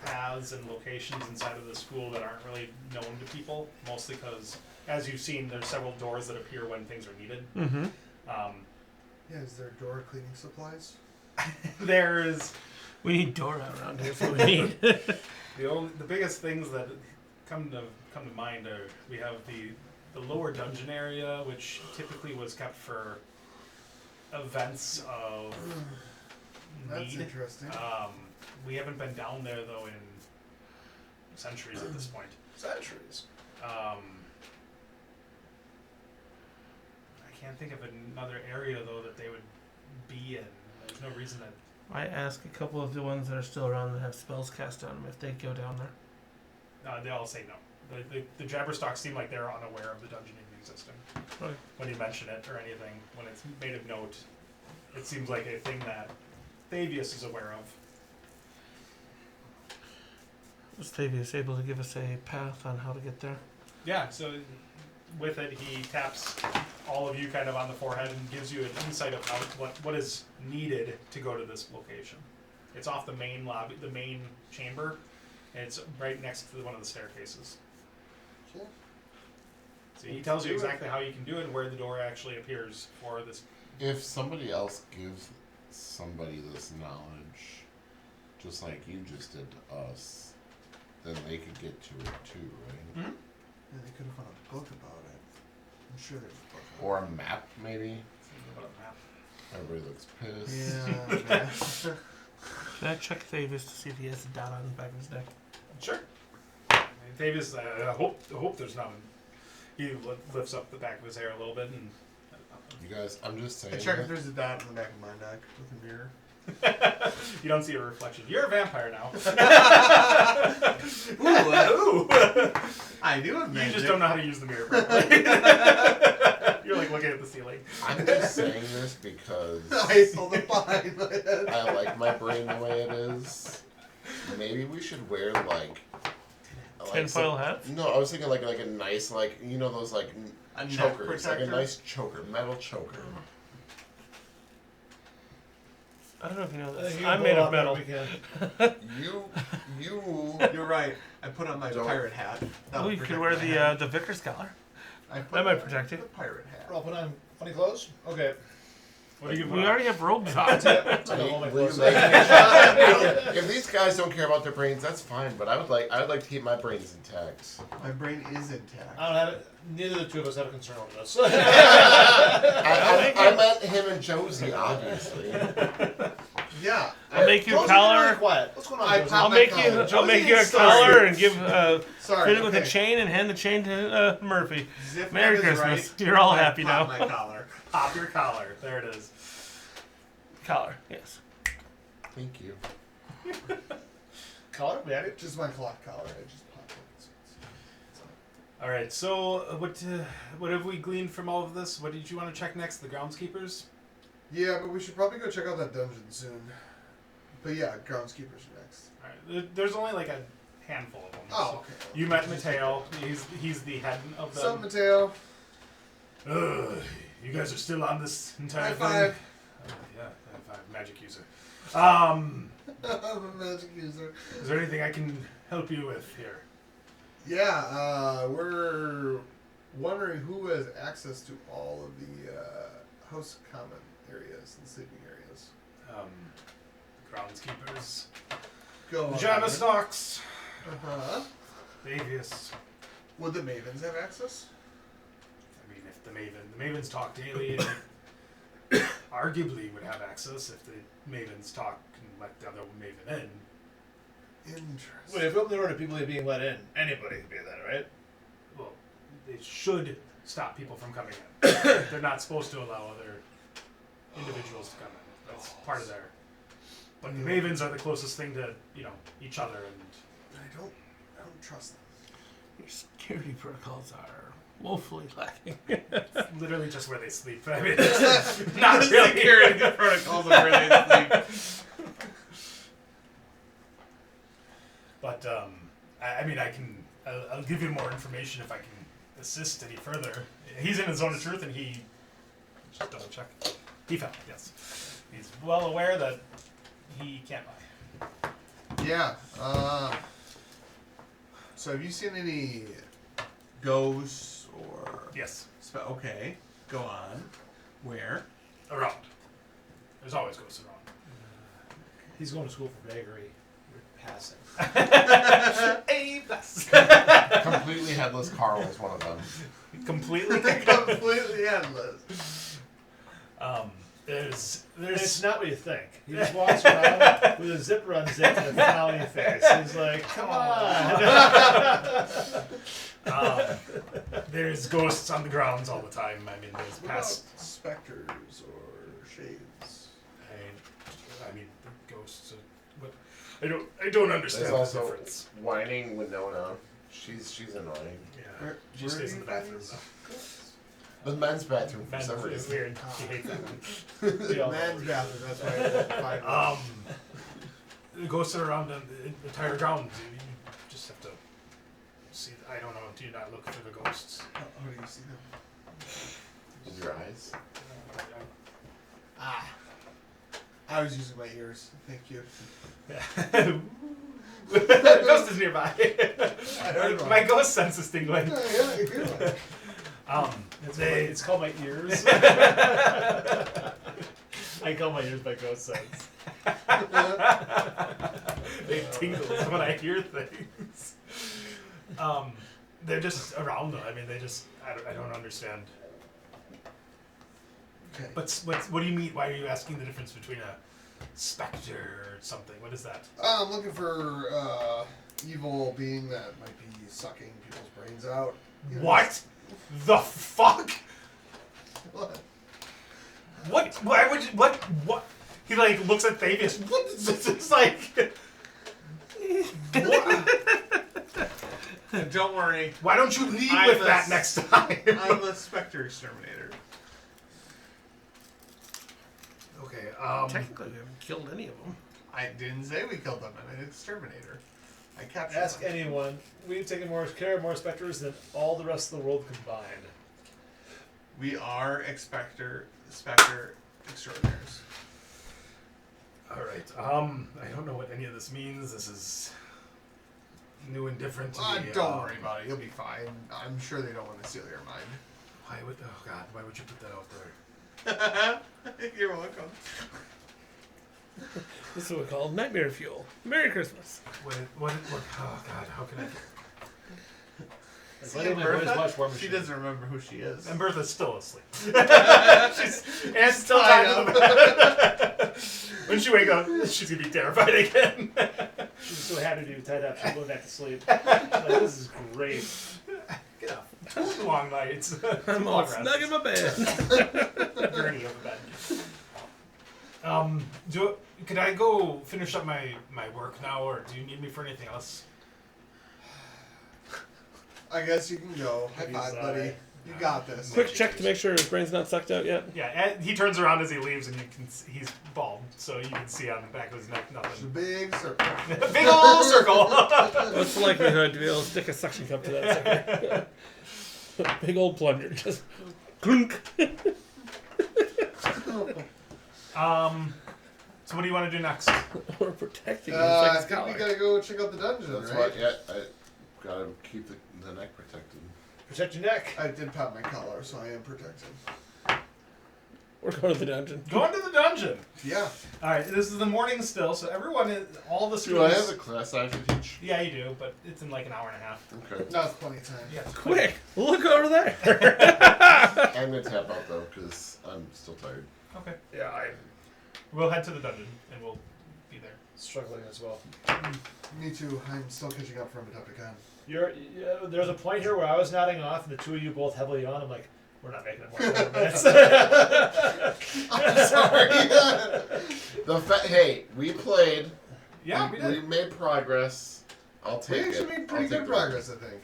paths and locations inside of the school that aren't really known to people, mostly because, as you've seen, there's several doors that appear when things are needed. Mm-hmm. Yeah, is there door cleaning supplies? There's We need Dora around here. That's what we need. the biggest things that come to mind are we have the lower dungeon area, which typically was kept for events of That's need. interesting. We haven't been down there though in centuries at this point. Centuries. I can't think of another area though that they would be in. There's no reason that. I ask a couple of the ones that are still around that have spells cast on them if they go down there. They all say no. The Jabberstocks seem like they're unaware of the dungeon even existing. Okay. When you mention it or anything, when it's made of note, it seems like a thing that Thavius is aware of. Was Thavius able to give us a path on how to get there? Yeah, so with it, he taps all of you kind of on the forehead and gives you an insight of how what is needed to go to this location. It's off the main lobby, the main chamber, and it's right next to one of the staircases. Cool. So he tells you exactly how you can do it and where the door actually appears for this. If somebody else gives somebody this knowledge, just like you just did to us, then they could get to it too, right? Mm-hmm. Yeah, they could have found a book about it. I'm sure there's a book. Or a map, maybe. About a map. Everybody looks pissed. Yeah. Should I check Thavius to see if he has a dot on the back of his neck? Sure. Davis, I hope there's none. He lifts up the back of his hair a little bit and. You guys, I'm just saying. I check if that. there's a dot in the back of my neck with a mirror. You don't see a reflection. You're a vampire now. Ooh. I do have You magic. just don't know how to use the mirror properly. You're like looking at the ceiling. I'm just saying this because I hold it behind my head. I like my brain the way it is. Maybe we should wear like Tinfoil hats? No, I was thinking like a nice those like A neck chokers, like a protector? nice choker, metal choker. I don't know if you know I this. think you I'm can made pull of out metal. that You. You're right. I put on my Don't- pirate hat. That Oh, would you could protect wear my head. the vicar's collar. I put that might on protect you. The pirate hat. I'll put on funny clothes. Okay. What do you We already have robes on. I'm gonna hold my Will you clothes. make me- if these guys don't care about their brains, that's fine. But I would like to keep my brains intact. My brain is intact. I don't have it. Neither of the two of us have a concern over this. I met him and Josie, obviously. Yeah. I'll make you a Josie, collar. you're quiet. What's going on? I Josie? pop I'll my make collar. you. I'll make you a Sorry. collar and give Sorry. fit it with a okay. chain and hand the chain to Murphy. Ziff Merry is Christmas. right. You're all I happy pop now. My collar. Pop your collar. There it is. Collar, yes. Thank you. Collar? We have it. Just my clock collar. I just popped it. All right. So what have we gleaned from all of this? What did you want to check next? The groundskeepers. Yeah, but we should probably go check out that dungeon soon. But yeah, groundskeepers are next. All right. There's only like a handful of them. Oh, okay. You met Mateo. He's the head of the. What's up, Mateo? You guys are still on this entire High thing? five. Yeah, high five. Magic user. I'm a magic user. Is there anything I can help you with here? Yeah, we're wondering who has access to all of the house common areas and sleeping areas. Groundskeepers. Go on. Java stocks. Uh-huh. Davius. Would the Mavens have access? I mean, if the Mavens talk daily, and arguably would have access if the Mavens talk and let the other Maven in. Interesting. Wait, if we open the door to people being let in, anybody can be that, right? Well, they should stop people from coming in. They're not supposed to allow other individuals to come in. That's part of their. But the Mavens are the closest thing to each other, and I don't trust them. Your security protocols are woefully lacking. literally just where they sleep. I mean, it's not The really security protocols are where they sleep. But I mean, I'll give you more information if I can assist any further. He's in his zone of truth, and he just double check. He found, yes. He's well aware that he can't lie. Yeah. So have you seen any ghosts or? Yes, Okay. Go on. Where? around. There's always ghosts around. He's going to school for vagary. You're passing. A plus. Completely headless Carl is one of them. Completely. Completely endless. There's It's not what you think. He just walks around with a zipper unzipped and a frowny face. He's like, come on. there's ghosts on the grounds all the time. I mean, there's What past. about specters or shades? I mean, ghosts. What? I don't understand There's the also difference. whining Winona. She's annoying. Yeah, Where- she where stays do in you the bathroom guys- though. The men's bathroom for Men's some is reason. weird. She hates that one. We all know. Man's bathroom. That's why I find The ghosts are around the entire ground. You just have to see. I don't know. Do you not look for the ghosts? How do you see them? With your eyes. Ah. I was using my ears. Thank you. Ghost is nearby. I heard My ghost sense is tingling. Yeah, I feel like. It's called my ears. I call my ears my ghost sense. They tingle when I hear things. They're just around though. I mean, I don't understand. Okay. But what do you mean? Why are you asking the difference between a specter or something? What is that? I'm looking for evil being that might be sucking people's brains out. You know, What? The fuck? What? What? Why would you? What? He like looks at Thavius. What is this? It's like. Don't worry. Why don't you lead I'm with a that s- next time? I'm a specter exterminator. Okay. Technically, we haven't killed any of them. I didn't say we killed them. I'm an exterminator. I captured Ask them. anyone. We've taken more care of more specters than all the rest of the world combined. We are specter extraordinaires. All right. I don't know what any of this means. This is new and different to me. Don't worry about it. You'll be fine. I'm sure they don't want to steal your mind. Why would? Oh God! Why would you put that out there? You're welcome. This is what we call nightmare fuel. Merry Christmas. What? Oh God! How can I? Like See, letting my boys Bertha? watch War She Machine. doesn't remember who she is. And Bertha's still asleep. And still tied to the bed. When she wakes up, she's gonna be terrified again. She's so happy to be tied up. She's going back to sleep. She's like, this is great. Get up. Long nights. I'm all Long rests. snug in my bed. Gurney of the bed. Could I go finish up my work now, or do you need me for anything else? I guess you can go. High five, buddy. You got this. Quick check to make sure his brain's not sucked out yet. Yeah, and he turns around as he leaves, and he's bald, so you can see on the back of his neck It's a nothing. big circle. Big old circle. What's the likelihood to be able to stick a suction cup to that sucker? Big old plunger, just clunk. So what do you want to do next? We're protecting him. I think we gotta go check out the dungeon, That's right? why. Yeah, I gotta keep the neck protected. Protect your neck. I did pop my collar, so I am protected. We're going to the dungeon. Going to the dungeon. Yeah. All right, this is the morning still, so everyone, all the Do I students. have a class I have to teach? Yeah, you do, but it's in like an hour and a half. Okay. No, it's plenty of time. Yeah, Quick, look over there. I'm gonna tap out though, because I'm still tired. Okay. Yeah, I'm We'll head to the dungeon, and we'll be there. struggling as well. Me too. I'm still catching up from Etopican. There's a point here where I was nodding off, and the two of you both heavily on. I'm like, we're not making it more than 4 minutes. I'm sorry. Hey, we played. Yeah, we We did. made progress. I'll We take it. actually made pretty I'll take good the progress, I think.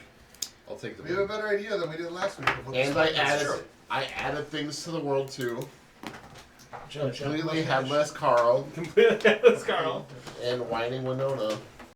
I'll take the We have a better idea than we did last week. of what And this I added things to the world too. Jump, Completely mustache. headless Carl Completely. Let's Carl. and whining Winona.